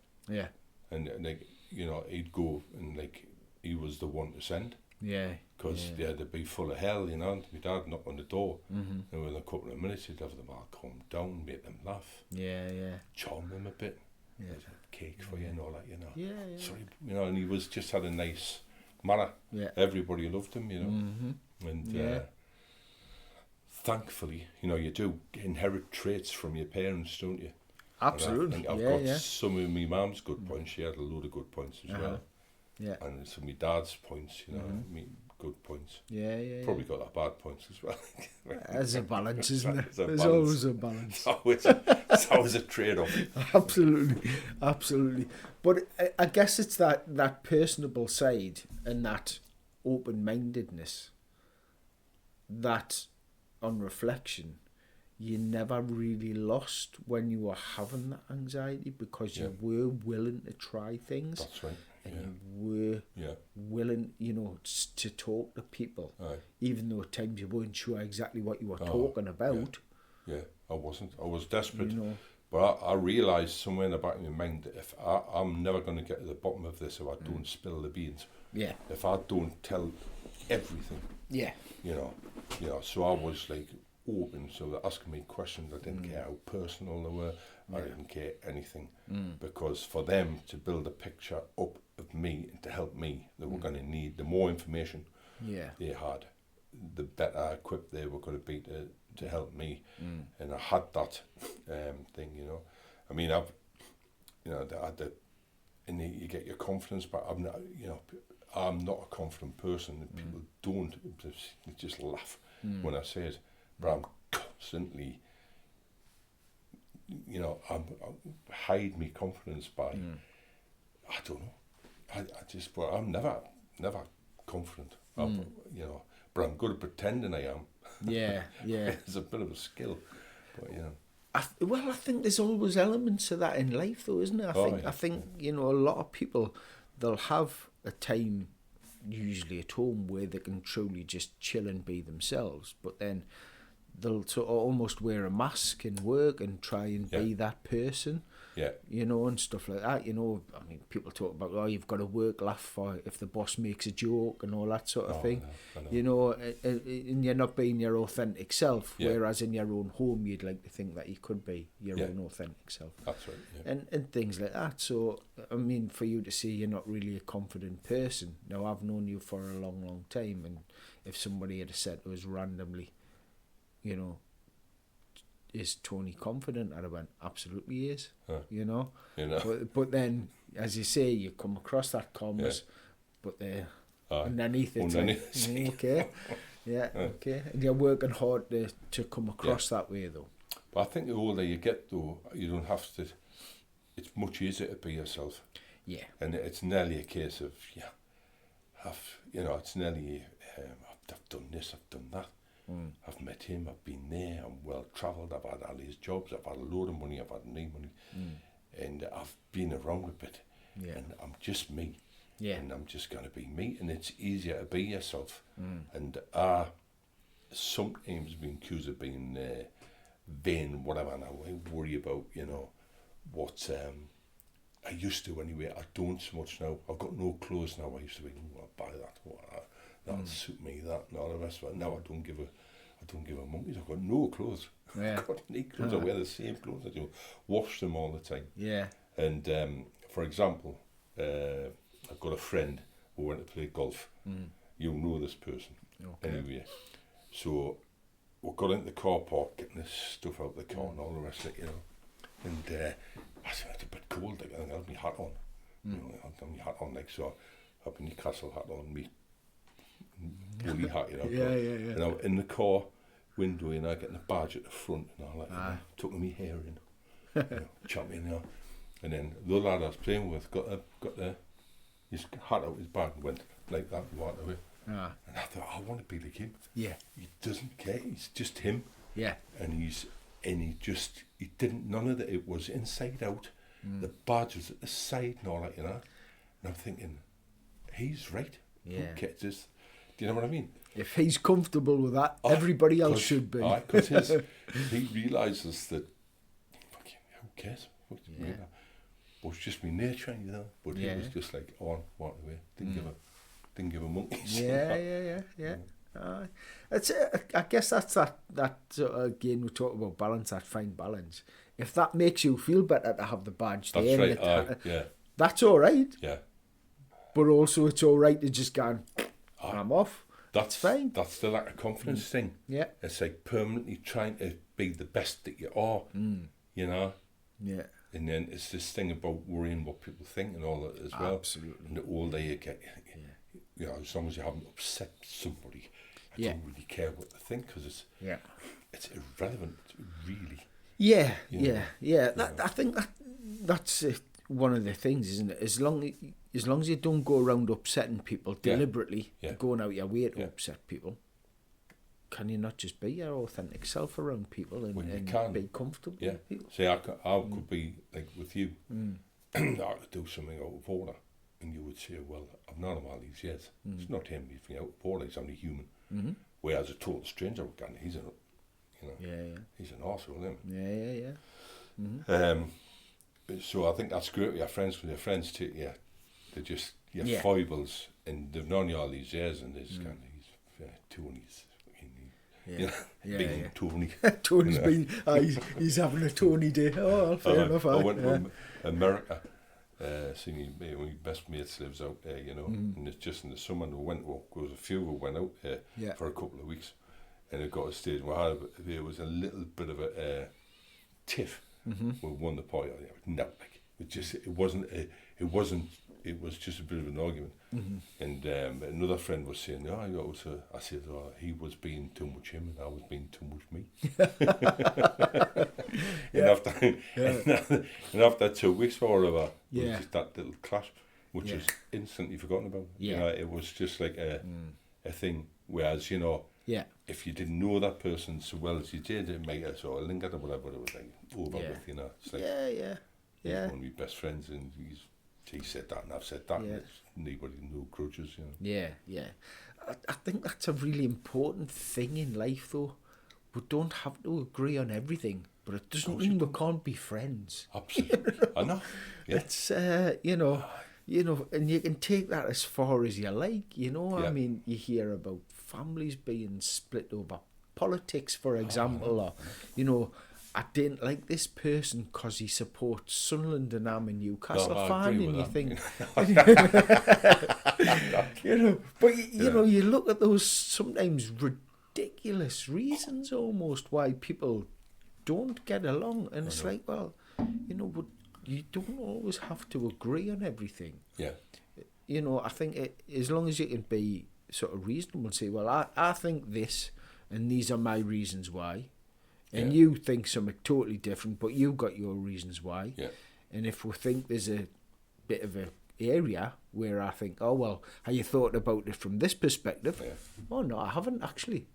And like, you know, he'd go and like he was the one to send. Because they'd be full of hell, you know. And my dad knocked on the door, and within a couple of minutes he'd have them all calm down, make them laugh, charm them a bit, cake for you and all that, you know. Sorry, you know, and he was just had a nice manner. Everybody loved him, you know. And thankfully, you know, you do inherit traits from your parents, don't you? Absolutely. And I've got some of my mum's good points. She had a load of good points as well. Yeah. And some of my dad's points, you know, good points. Yeah. Probably got our bad points as well. There's a balance, isn't there? There's There's always a balance. It's always a trade-off. Absolutely. But I guess it's that personable side and that open-mindedness that, on reflection, you never really lost when you were having that anxiety, because you were willing to try things. That's right. And you were willing, to talk to people, even though at times you weren't sure exactly what you were talking about. Yeah, I wasn't. I was desperate. But I realised somewhere in the back of my mind that if I'm never going to get to the bottom of this if I don't spill the beans. Yeah. If I don't tell everything. Yeah. So I was like open, so they're asking me questions. I didn't care how personal they were. I didn't care anything, because for them to build a picture up of me and to help me, they were going to need the more information they had, the better equipped they were going to be to help me. And I had that thing, I mean, and you get your confidence, but I'm not a confident person, and people don't. They just laugh when I say it, but I'm constantly, I hide my confidence by, I don't know, but I'm never confident, but I'm good at pretending I am. Yeah. It's a bit of a skill, but I think there's always elements of that in life, though, isn't it? I think a lot of people, they'll have a time, usually at home, where they can truly just chill and be themselves, but then they'll sort of almost wear a mask in work and try and be that person. Yeah. And stuff like that. I mean, people talk about, you've got to work, laugh for if the boss makes a joke and all that sort of thing. I know. And you're not being your authentic self, whereas in your own home, you'd like to think that you could be your own authentic self. That's right. Yeah. And things like that. So, I mean, for you to say you're not really a confident person. Now, I've known you for a long, long time, and if somebody had said to us randomly, is Tony confident? I'd have went, absolutely he is. But then, as you say, you come across that calmness, but underneath it's like, okay. Okay. And you're working hard to come across that way, though. But I think the older you get, though, you don't have to, it's much easier to be yourself. Yeah. And it's nearly a case of, it's nearly, I've done this, I've done that. I've met him, I've been there, I'm well travelled, I've had all these jobs, I've had a load of money, I've had no money, and I've been around a bit, and I'm just me, and I'm just going to be me, and it's easier to be yourself. And I sometimes been accused of being vain, whatever, and I worry about, what I used to anyway. I don't so much now. I've got no clothes now. I used to be, I'll buy that, that'll suit me, that and all the rest of it. Now I don't give a monkey's. I've got no clothes. I've got no clothes. I wear the same clothes. I do wash them all the time. Yeah. And for example, I've got a friend who went to play golf. You know this person. Okay. Anyway, so we got into the car park, getting this stuff out of the car and all the rest of it, And I said, it's a bit cold. I think I'll have my hat on. I'll have my hat on, so I have my Newcastle hat on, me woolly hat, Yeah. And I'm in the car window, getting the badge at the front and all that, tucking my hair in, champion, And then the lad I was playing with got his hat out his bag and went like that and walked away. And I thought, I want to be like him. Yeah. He doesn't care. He's just him. Yeah. And he didn't, none of it was inside out. The badge was at the side and all that, And I'm thinking, he's right. Yeah. Who cares? Do you know what I mean? If he's comfortable with that, everybody else should be. Because he realises that, who cares? But it's just my nature, But he was just like, walk away. Didn't give a monkey's. Yeah. I guess that's that again, we talk about balance, that fine balance. If that makes you feel better to have the badge there, that's right. That's all right. Yeah. But also, it's all right to just go, I'm off. That's fine. That's the lack of confidence thing. Yeah. It's like permanently trying to be the best that you are. Yeah. And then it's this thing about worrying what people think and all that as well. Absolutely. And the older you get, you know, as long as you haven't upset somebody, I Yeah. don't really care what they think, because it's irrelevant, really. Yeah, You yeah, know. yeah. I think that's one of the things, isn't it? As long as you don't go around upsetting people deliberately, going out your way to upset people, can you not just be your authentic self around people and be comfortable with people? See, I could be like with you. I could do something out of order, and you would say, "Well, I've known him all these years. It's not him. He's out of order. He's only human." Whereas a total stranger would go, "He's he's an arsehole, isn't he?" So I think that's great with your friends, because your friends take you, they're just your foibles, and they've known you all these years, and there's kind of Tony's. Being Tony. Tony's been, he's having a Tony day. Oh, fair enough. I went to America, seeing my best mates lives out there, you know, and it's just in the summer, and there was a few who went out for a couple of weeks, and it got to a stage where there was a little bit of a tiff with one of the party. No, like it was just a bit of an argument. And another friend was saying, I said, he was being too much him and I was being too much me. And after 2 weeks or whatever, it was just that little clash, which is instantly forgotten about. You know, it was just like a thing. Whereas, you know, if you didn't know that person so well as you did, it might have sort of lingered or whatever, but it was like over with, you know. It's like, he's one of my best friends, and he said that and I've said that, and it's nobody, no grudges, you know. Yeah. I think that's a really important thing in life, though. We don't have to agree on everything, but it doesn't mean we can't be friends. Absolutely. I know. Yeah. It's, you know, and you can take that as far as you like, you know. I mean, you hear about families being split over politics, for example, or, you know, I didn't like this person because he supports Sunderland and I'm a Newcastle fan, and you think, you know, but you know, you look at those sometimes ridiculous reasons almost why people don't get along, and it's like, well, you know, but you don't always have to agree on everything. Yeah. You know, I think as long as you can be sort of reasonable and say, well, I think this, and these are my reasons why. And you think something totally different, but you've got your reasons why. Yeah. And if we think there's a bit of an area where I think, oh, well, have you thought about it from this perspective? Yeah. Oh, no, I haven't actually.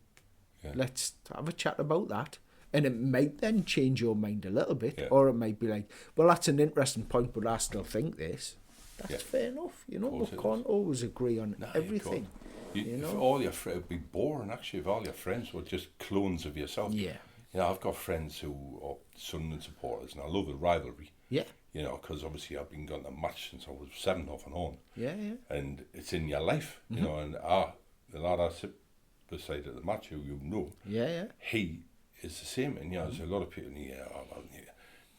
Yeah. Let's have a chat about that. And it might then change your mind a little bit, or it might be like, well, that's an interesting point, but I still think this. That's fair enough. You know, we can't always agree on everything. You know? If all your friends would be boring, actually, if all your friends were just clones of yourself. Yeah. You know, I've got friends who are Sunderland supporters, and I love the rivalry. Yeah. You know, because obviously I've been going to match since I was 7 off and on. Yeah. And it's in your life, you know, and the lad I sit beside at the match, who you know, he is the same. And, you know, there's a lot of people in here,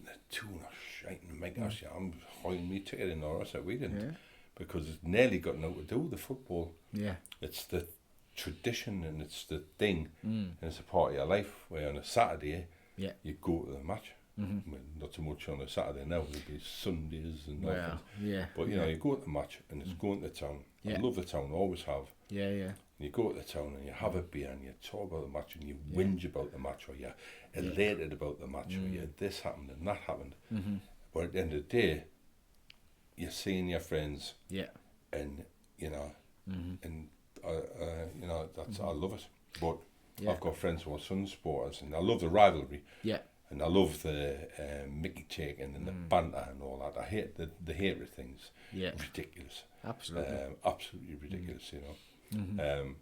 the tune are shite and make us, I'm holding me ticket in or else that weekend. Because it's nearly got nothing to do with the football. Yeah. It's the tradition, and it's the thing, and it's a part of your life, where on a Saturday you go to the match. Well, not so much on a Saturday now, it'll be Sundays and that. But you know, you go to the match and it's going to town. I love the town, always have. And you go to the town and you have a beer and you talk about the match and you whinge about the match, or you're elated about the match, or you this happened and that happened. But at the end of the day, you're seeing your friends, and you know, and you know, that's I love it. But I've got friends who are Sun supporters, and I love the rivalry. And I love the Mickey taking and the banter and all that. I hate the hatred things. Ridiculous. Absolutely. Absolutely ridiculous. You know.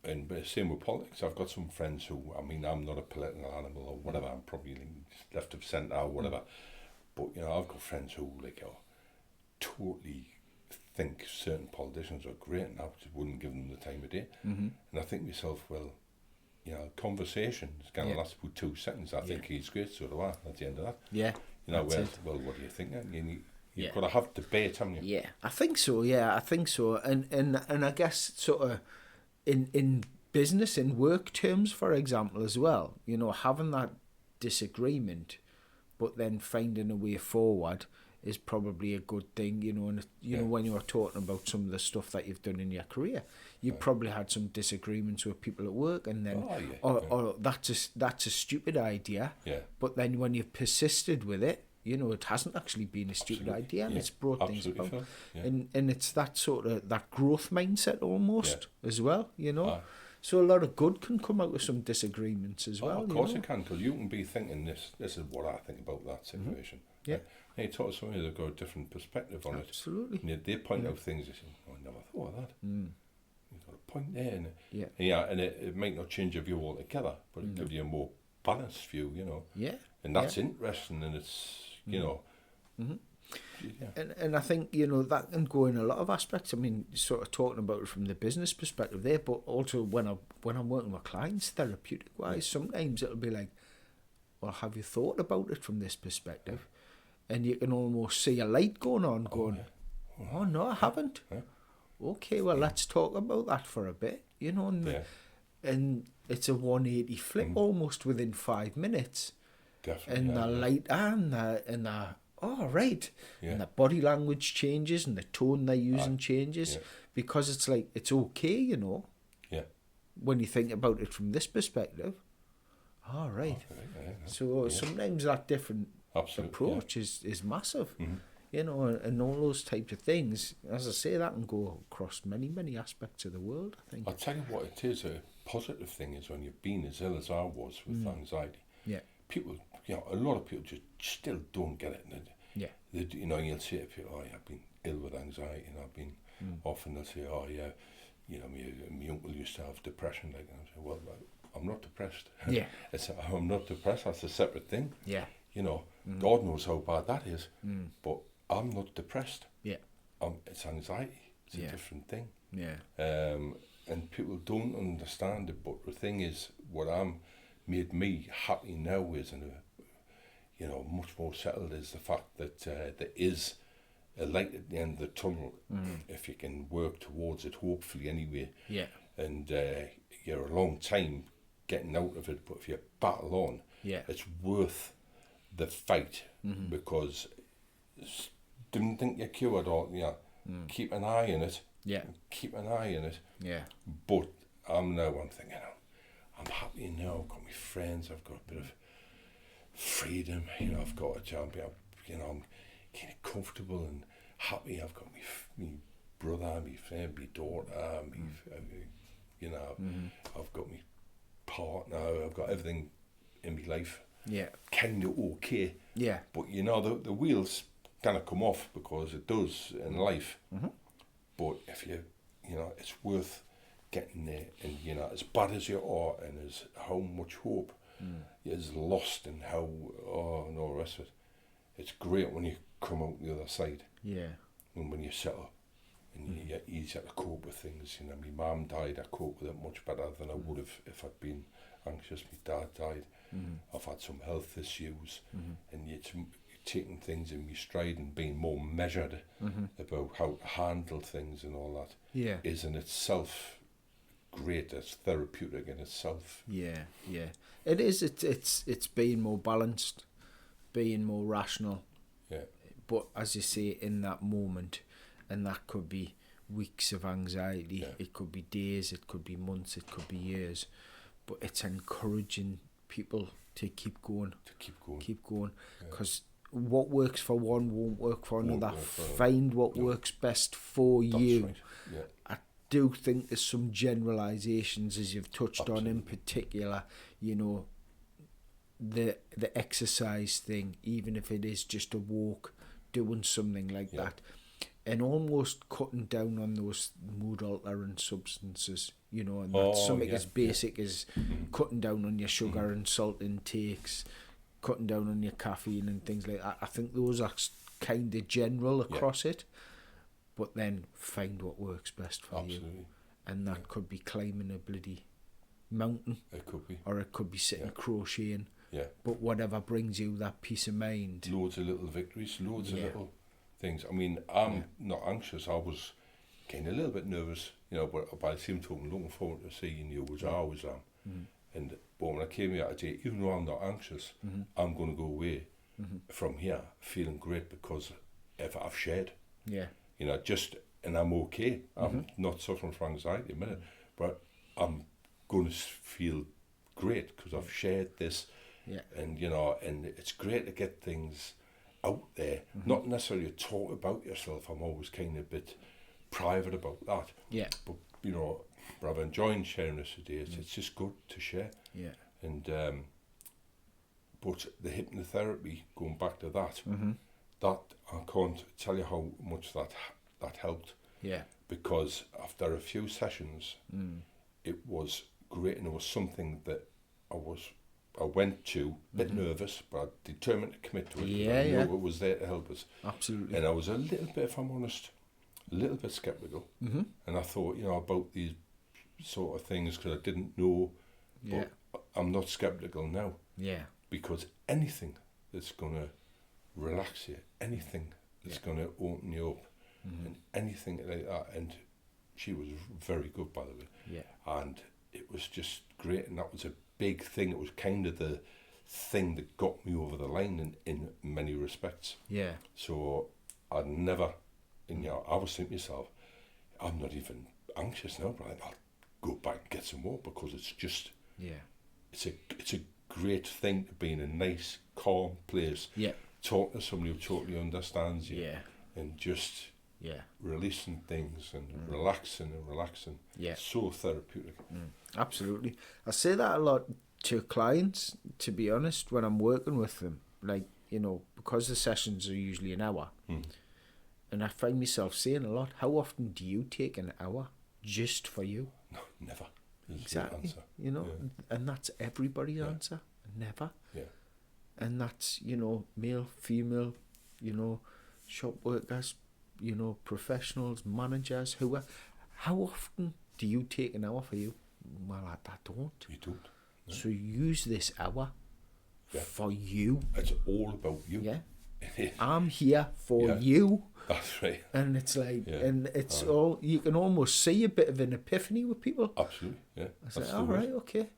And but same with politics. I've got some friends who, I mean, I'm not a political animal or whatever. I'm probably left of centre or whatever. But you know, I've got friends who totally think certain politicians are great, and I just wouldn't give them the time of day. And I think to myself, well, you know, conversation is going to last about 2 seconds. I think he's great, so do I, at the end of that. Yeah. You know, well, what do you think? You've got to have debate, haven't you? Yeah, I think so, And I guess sort of in business, in work terms, for example, as well, you know, having that disagreement but then finding a way forward is probably a good thing, you know. And you know, when you were talking about some of the stuff that you've done in your career, you probably had some disagreements with people at work, and then or that's a stupid idea, but then when you've persisted with it, you know, it hasn't actually been a stupid idea, and it's brought things about. And it's that sort of that growth mindset almost as well, you know. So a lot of good can come out of some disagreements as well. Of course it can, because you can be thinking this is what I think about that situation. Yeah. And you talk to somebody that's got a different perspective on it. Absolutely. And they point out things, they say, oh, I never thought of that. You've got a point there. And and it might not change your view altogether, but it gives you a more balanced view, you know. Yeah. And that's interesting, and it's, you know. And I think, you know, that can go in a lot of aspects. I mean, sort of talking about it from the business perspective there, but also when I'm working with clients, therapeutic wise, sometimes it'll be like, well, have you thought about it from this perspective? And you can almost see a light going on, oh no, I haven't. Okay, well, let's talk about that for a bit, you know. And it's a 180 flip almost within 5 minutes. Definitely. And the light and the oh, right. And the body language changes and the tone they're using changes because it's like, it's okay, you know. Yeah. When you think about it from this perspective. All right. So sometimes that different approach is massive, you know, and all those types of things. As I say, that can go across many, many aspects of the world, I think. I'll tell you what it is, a positive thing is when you've been as ill as I was with anxiety. Yeah. People, you know, a lot of people just still don't get it. They, you know, you'll say to people, oh, yeah, I've been ill with anxiety, and I've been, often they'll say, oh, yeah, you know, my uncle used to have depression, like, and I say, well, I'm not depressed. Yeah. I'm not depressed, that's a separate thing. Yeah. You know, God knows how bad that is, but I'm not depressed. Yeah. It's anxiety, it's a different thing. Yeah. And people don't understand it, but the thing is, what made me happy now is, and you know, much more settled, is the fact that there is a light at the end of the tunnel if you can work towards it, hopefully anyway. Yeah. And you're a long time getting out of it, but if you battle on, it's worth the fight because don't think you're cured or keep an eye on it. Yeah. Keep an eye on it. Yeah. But I'm thinking, I'm happy now. I've got my friends. I've got a bit of freedom. You know, I've got a job. You know, I'm kind of comfortable and happy. I've got my brother, my friend, my daughter. You know, I've got my partner. I've got everything in my life. Yeah. Kind of okay. Yeah. But you know, the wheels kind of come off because it does in life. But if you know, it's worth getting there, and you know, as bad as you are, and as how much hope is lost, and how and all the rest of it, it's great when you come out the other side. Yeah. And when you settle, and you get easier to cope with things. You know, my mum died. I coped with it much better than I would have if I'd been anxious. My dad died. I've had some health issues, and you're taking things in your stride and being more measured about how to handle things and all that. Yeah. Is in itself great. It's therapeutic in itself. Yeah, yeah. It is. It's being more balanced, being more rational. Yeah. But as you say, in that moment, and that could be weeks of anxiety. Yeah. It could be days. It could be months. It could be years. But it's encouraging people to keep going. Keep going. Because what works for one won't work for another. Find what works best for you. Right. Yeah. I do think there's some generalizations, as you've touched on, in particular, you know, the exercise thing, even if it is just a walk, doing something like that, and almost cutting down on those mood altering substances, you know, and that's something as basic as cutting down on your sugar and salt intakes, cutting down on your caffeine and things like that. I think those are kind of general across it, but then find what works best for you. And that could be climbing a bloody mountain. It could be. Or it could be sitting crocheting. Yeah. But whatever brings you that peace of mind. Loads of little victories, loads of little things. I mean, I'm not anxious. I was kind of a little bit nervous, you know, but by the same token, looking forward to seeing you, which I always am. But when I came here today, even though I'm not anxious, I'm going to go away from here feeling great because I've shared. Yeah. You know, and I'm okay. I'm not suffering from anxiety a minute, but I'm going to feel great because I've shared this. Yeah. And, you know, and it's great to get things out there, not necessarily to talk about yourself. I'm always kind of a bit private about that. Yeah. But, you know, rather than enjoying sharing this today, it's just good to share. Yeah. And, but the hypnotherapy, going back to that, that I can't tell you how much that helped. Yeah. Because after a few sessions, it was great, and it was something that I went to, a bit nervous, but determined to commit to it. Yeah, I knew it was there to help us. Absolutely. And I was a little bit, if I'm honest, a little bit sceptical. And I thought, you know, about these sort of things because I didn't know. Yeah. But I'm not sceptical now. Yeah. Because anything that's going to relax you, anything that's going to open you up, and anything like that. And she was very good, by the way. Yeah. And it was just great, and that was a big thing. It was kind of the thing that got me over the line in many respects. Yeah. So I'd never, you know, I was thinking to myself, I'm not even anxious now, but I'll go back and get some more because it's just, it's a great thing to be in a nice, calm place. Yeah. Talk to somebody who totally understands you. Yeah. And just releasing things and relaxing. Yeah. So therapeutic. Absolutely. I say that a lot to clients, to be honest, when I'm working with them. Like, you know, because the sessions are usually an hour. And I find myself saying a lot, how often do you take an hour just for you? No, never. There's Exactly. no answer. You know, and that's everybody's answer. Never. Yeah. And that's, you know, male, female, you know, shop workers, you know, professionals, managers, who are. How often do you take an hour for you? Well, I don't. You don't. No. So use this hour for you. It's all about you. Yeah. I'm here for you. That's right. And it's like, and it's all, you can almost see a bit of an epiphany with people. Absolutely, yeah. I say, all right, okay.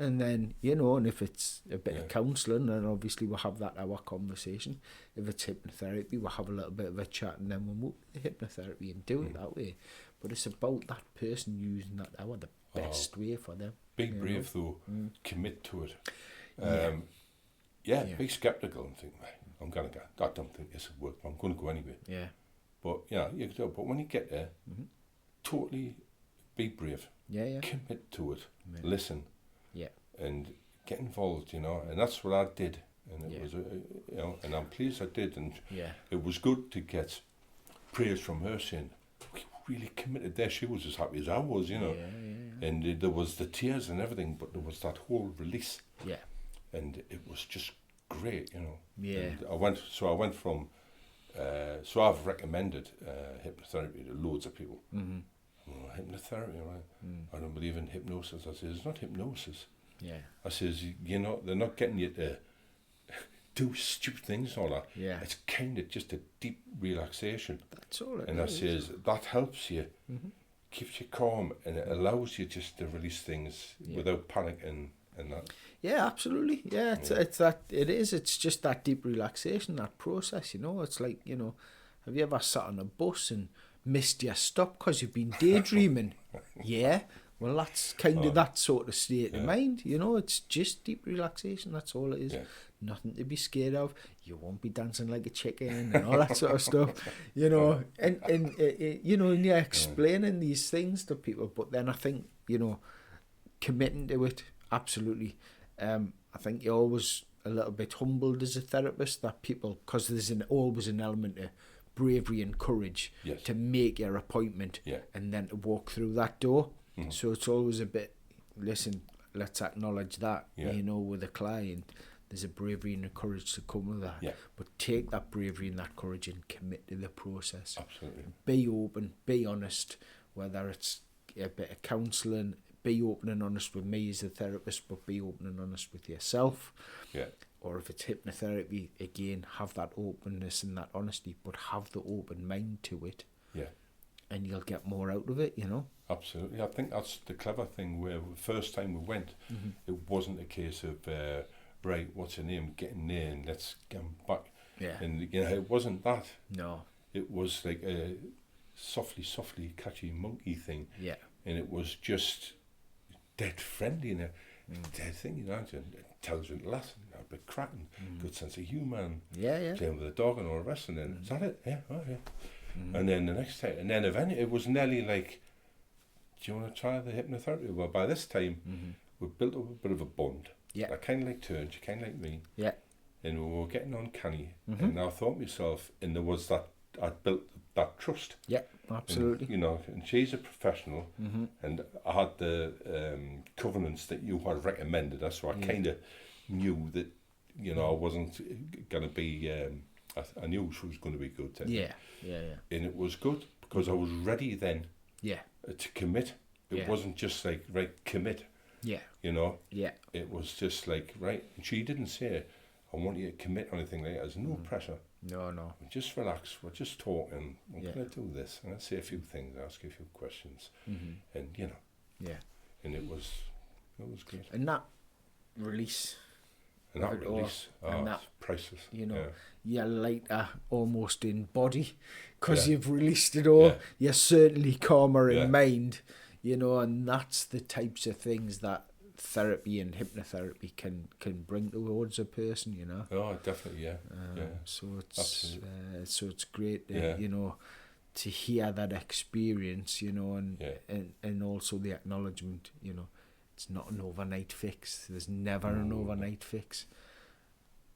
And then, you know, and if it's a bit of counselling, then obviously we'll have that hour conversation. If it's hypnotherapy, we'll have a little bit of a chat and then we'll move to the hypnotherapy and do it that way. But it's about that person using that hour the best way for them. Be brave though, commit to it. Be sceptical and think, I'm going to go, I don't think this will work, but I'm going to go anyway. Yeah. But, you know, you can do it. But when you get there, totally be brave. Yeah. Commit to it. Listen. Yeah. And get involved, you know. And that's what I did. And it was, you know, and I'm pleased I did. And it was good to get praise from her saying, we really committed there. She was as happy as I was, you know. Yeah. And there was the tears and everything, but there was that whole release. Yeah. And it was just great, you know. Yeah. And I went from, so I've recommended hypnotherapy to loads of people. Hypnotherapy, right? I don't believe in hypnosis. I says, it's not hypnosis. Yeah. I says, you know, they're not getting you to do stupid things and all that. Yeah. It's kind of just a deep relaxation. That's all it is. And I says, that helps you, keeps you calm, and it allows you just to release things without panic and that. Yeah, absolutely. Yeah, it's just that deep relaxation, that process, you know. It's like, you know, have you ever sat on a bus and missed your stop because you've been daydreaming? Yeah. Well, that's kind of that sort of state of mind, you know. It's just deep relaxation, that's all it is. Yeah. Nothing to be scared of. You won't be dancing like a chicken and all that sort of stuff, you know. And you know, and you're explaining these things to people, but then I think, you know, committing to it, absolutely. I think you're always a little bit humbled as a therapist that people, because there's always an element of bravery and courage to make your appointment and then to walk through that door. So it's always a bit, listen, let's acknowledge that, you know, with a client, there's a bravery and a courage to come with that. Yeah. But take that bravery and that courage and commit to the process. Absolutely. Be open, be honest, whether it's a bit of counselling, be open and honest with me as a therapist, but be open and honest with yourself. Yeah. Or if it's hypnotherapy, again, have that openness and that honesty, but have the open mind to it. Yeah. And you'll get more out of it, you know. Absolutely. I think that's the clever thing where the first time we went, it wasn't a case of right, what's her name, get in there and let's get 'em back. Yeah. And, you know, it wasn't that. No. It was like a softly catchy monkey thing. Yeah. And it was just dead friendly and a dead thing, you know, intelligent lass, a bit cracking, good sense of humour, and Yeah. playing with a dog and all the rest. And then, is that it? Yeah, oh yeah. And then the next time, and then eventually it was nearly like, do you want to try the hypnotherapy? Well, by this time, we built up a bit of a bond. Yeah. I kind of like Turn, she kind of like me. Yeah. And we were getting uncanny. And I thought to myself, and there was that, I'd built that trust. Yeah, absolutely. And, you know, and she's a professional, and I had the covenants that you had recommended us, so I kind of knew that, you know, I wasn't going to be, I knew she was going to be good then. Yeah. And it was good, because I was ready then Yeah. to commit. It Yeah. wasn't just like, right, commit, Yeah. you know. Yeah. It was just like, right, and she didn't say, I want you to commit or anything like that. There's no pressure. No. Just relax. We're just talking. We're Yeah. going to do this. I'm going to say a few things, ask you a few questions. And, you know, Yeah. and it was great. And that release, And that of it all, release, and it's priceless. you know, Yeah. you're lighter almost in body because Yeah. you've released it all. Yeah. You're certainly calmer Yeah. in mind, you know, and that's the types of things that therapy and hypnotherapy can bring towards a person, you know. Oh, definitely, yeah. Yeah. So Absolutely. so it's great, Yeah. you know, to hear that experience, you know, Yeah. and also the acknowledgement, you know, it's not an overnight fix. There's never an No. overnight fix.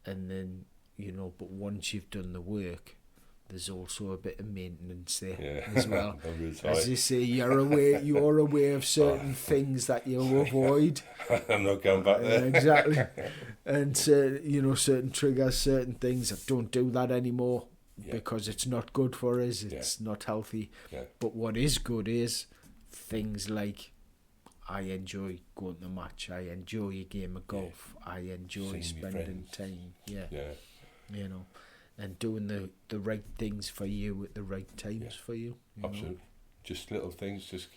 And then, you know, but once you've done the work, there's also a bit of maintenance there Yeah. as well. That was As right. you say, you're aware of certain things that you avoid. I'm not going back there. Exactly. And you know, certain triggers, certain things that don't do that anymore Yeah. because it's not good for us, it's not healthy. Yeah. But what is good is things like I enjoy going to the match, I enjoy a game of golf, I enjoy Seeing my spending friends. time, Yeah. you know, and doing the right things for you at the right times for you. You Absolutely. Just little things, just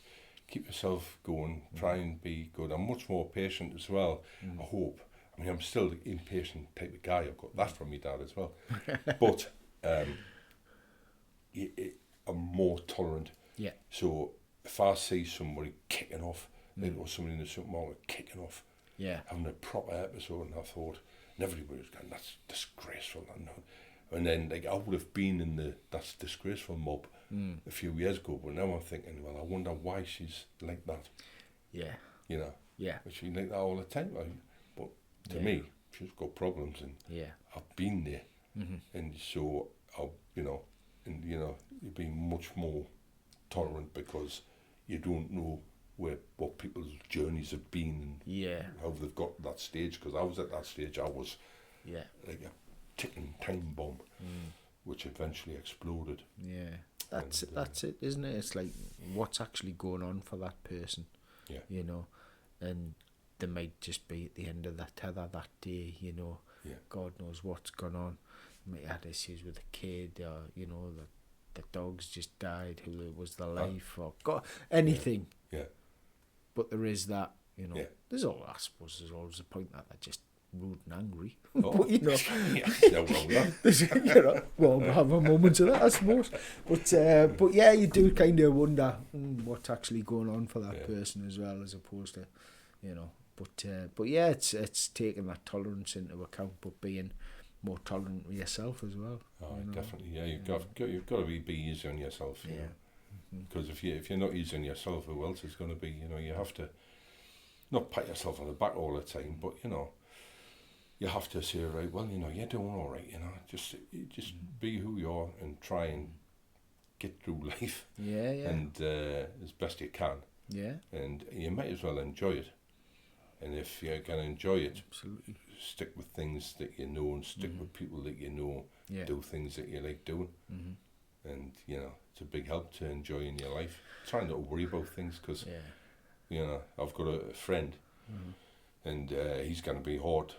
keep yourself going, try and be good. I'm much more patient as well, I hope. I mean, I'm still the impatient type of guy. I've got that from my dad as well. But I'm more tolerant. Yeah. So if I see somebody kicking off, or somebody in the supermarket kicking off, Yeah. having a proper episode, and I thought, and everybody was going, that's disgraceful. And then, like, I would have been in that's disgraceful mob a few years ago, but now I'm thinking, well, I wonder why she's like that, Yeah. you know. Yeah. But she's like that all the time. But to Yeah. me, she's got problems, and Yeah. I've been there. And so, you've been much more tolerant because you don't know what people's journeys have been and Yeah. how they've got to that stage. Because I was at that stage, I was Yeah. like a ticking time bomb, which eventually exploded. Yeah. That's And, that's it, isn't it? It's like what's actually going on for that person. Yeah. You know, and they might just be at the end of that tether that day, you know. Yeah. God knows what's gone on. They might have had issues with a kid, or, you know, the dog's just died, who was the life, or God, anything. Yeah. But there is that, you know. Yeah. I suppose there's always a point that they're just rude and angry. Oh. But, you know, Yeah, no wrong with that. there's, you know, well, we have a moment of that, I suppose. But yeah, you do kind of wonder what's actually going on for that person as well, as opposed to, you know. But yeah, it's taking that tolerance into account, but being more tolerant with yourself as well. Oh, you know. definitely. Yeah, you've got to be easy on yourself. You know. Because if you're not easy on yourself, who else is going to be? You know, you have to not pat yourself on the back all the time, but you know, you have to say, right, well, you know, you're doing all right. You know, just be who you are and try and get through life. Yeah. And as best you can. Yeah. And you might as well enjoy it. And if you're going to enjoy it, Absolutely. stick with things that you know and stick with people that you know. Yeah. Do things that you like doing. And, you know, it's a big help to enjoy in your life. Try not to worry about things because, you know, I've got a friend and he's going to be hard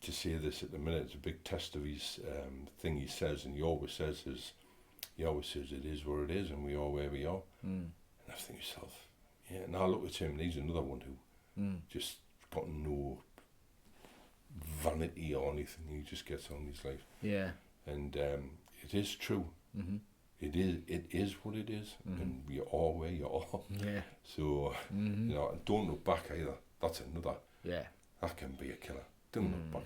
to say this at the minute. It's a big test of his thing he says, and he always says it is what it is and we are where we are. And I think to myself, yeah, and I look at him and he's another one who just got no vanity or anything. He just gets on his life. Yeah. And it is true. Mm-hmm. It is what it is, and you are where you are. Yeah. So you know, and don't look back either. That's another. Yeah. That can be a killer. Don't look back.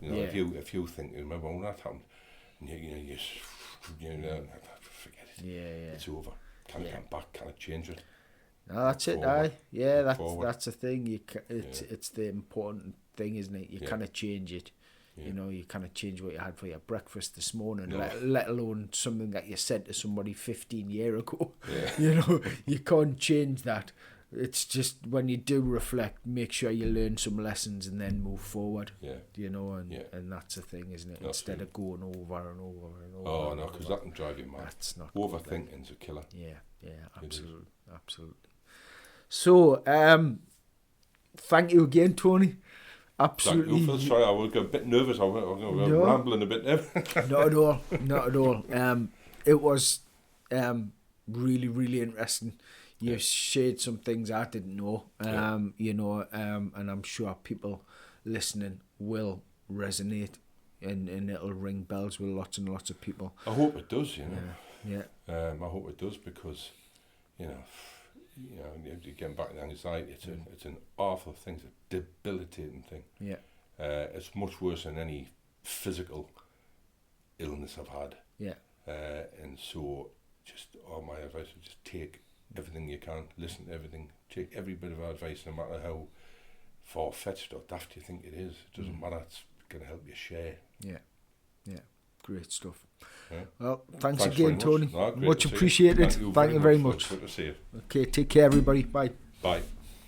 You know, Yeah. if you think, remember when that happened, and you know, forget it. Yeah. It's over. Can't come back. Can't change it. No, that's it. Forward. Yeah, Forward. that's the thing. It's the important thing, isn't it? You kind of change it. Yeah. You know, you kind of change what you had for your breakfast this morning, No. let alone something that you said to somebody 15 years ago. Yeah. You know, you can't change that. It's just when you do reflect, make sure you learn some lessons and then move forward. Yeah. You know, and that's the thing, isn't it? That's Instead it. of going over and over and over. Oh and no, over. because that can drive you mad. That's not good, like. Overthinking's a killer. Yeah, absolutely. So, thank you again, Tony. Absolutely. Thank you, Phil. Sorry, I was a bit nervous. I was rambling a bit there. Not at all. It was really, really interesting. You shared some things I didn't know. You know, and I'm sure people listening will resonate, and it'll ring bells with lots and lots of people. I hope it does. You know. Yeah. I hope it does because, you know, getting back to anxiety, it's an awful thing. It's a debilitating thing. Yeah. It's much worse than any physical illness I've had. Yeah. And so, just all my advice is just take everything you can, listen to everything, take every bit of advice, no matter how far-fetched or daft you think it is. It doesn't matter. It's going to help you share. Yeah. Great stuff. Yeah. Well, thanks very again, much. Tony. No, great much to see you. appreciated. Thank you very much. Good to see you. Okay, take care, everybody. Bye. Bye.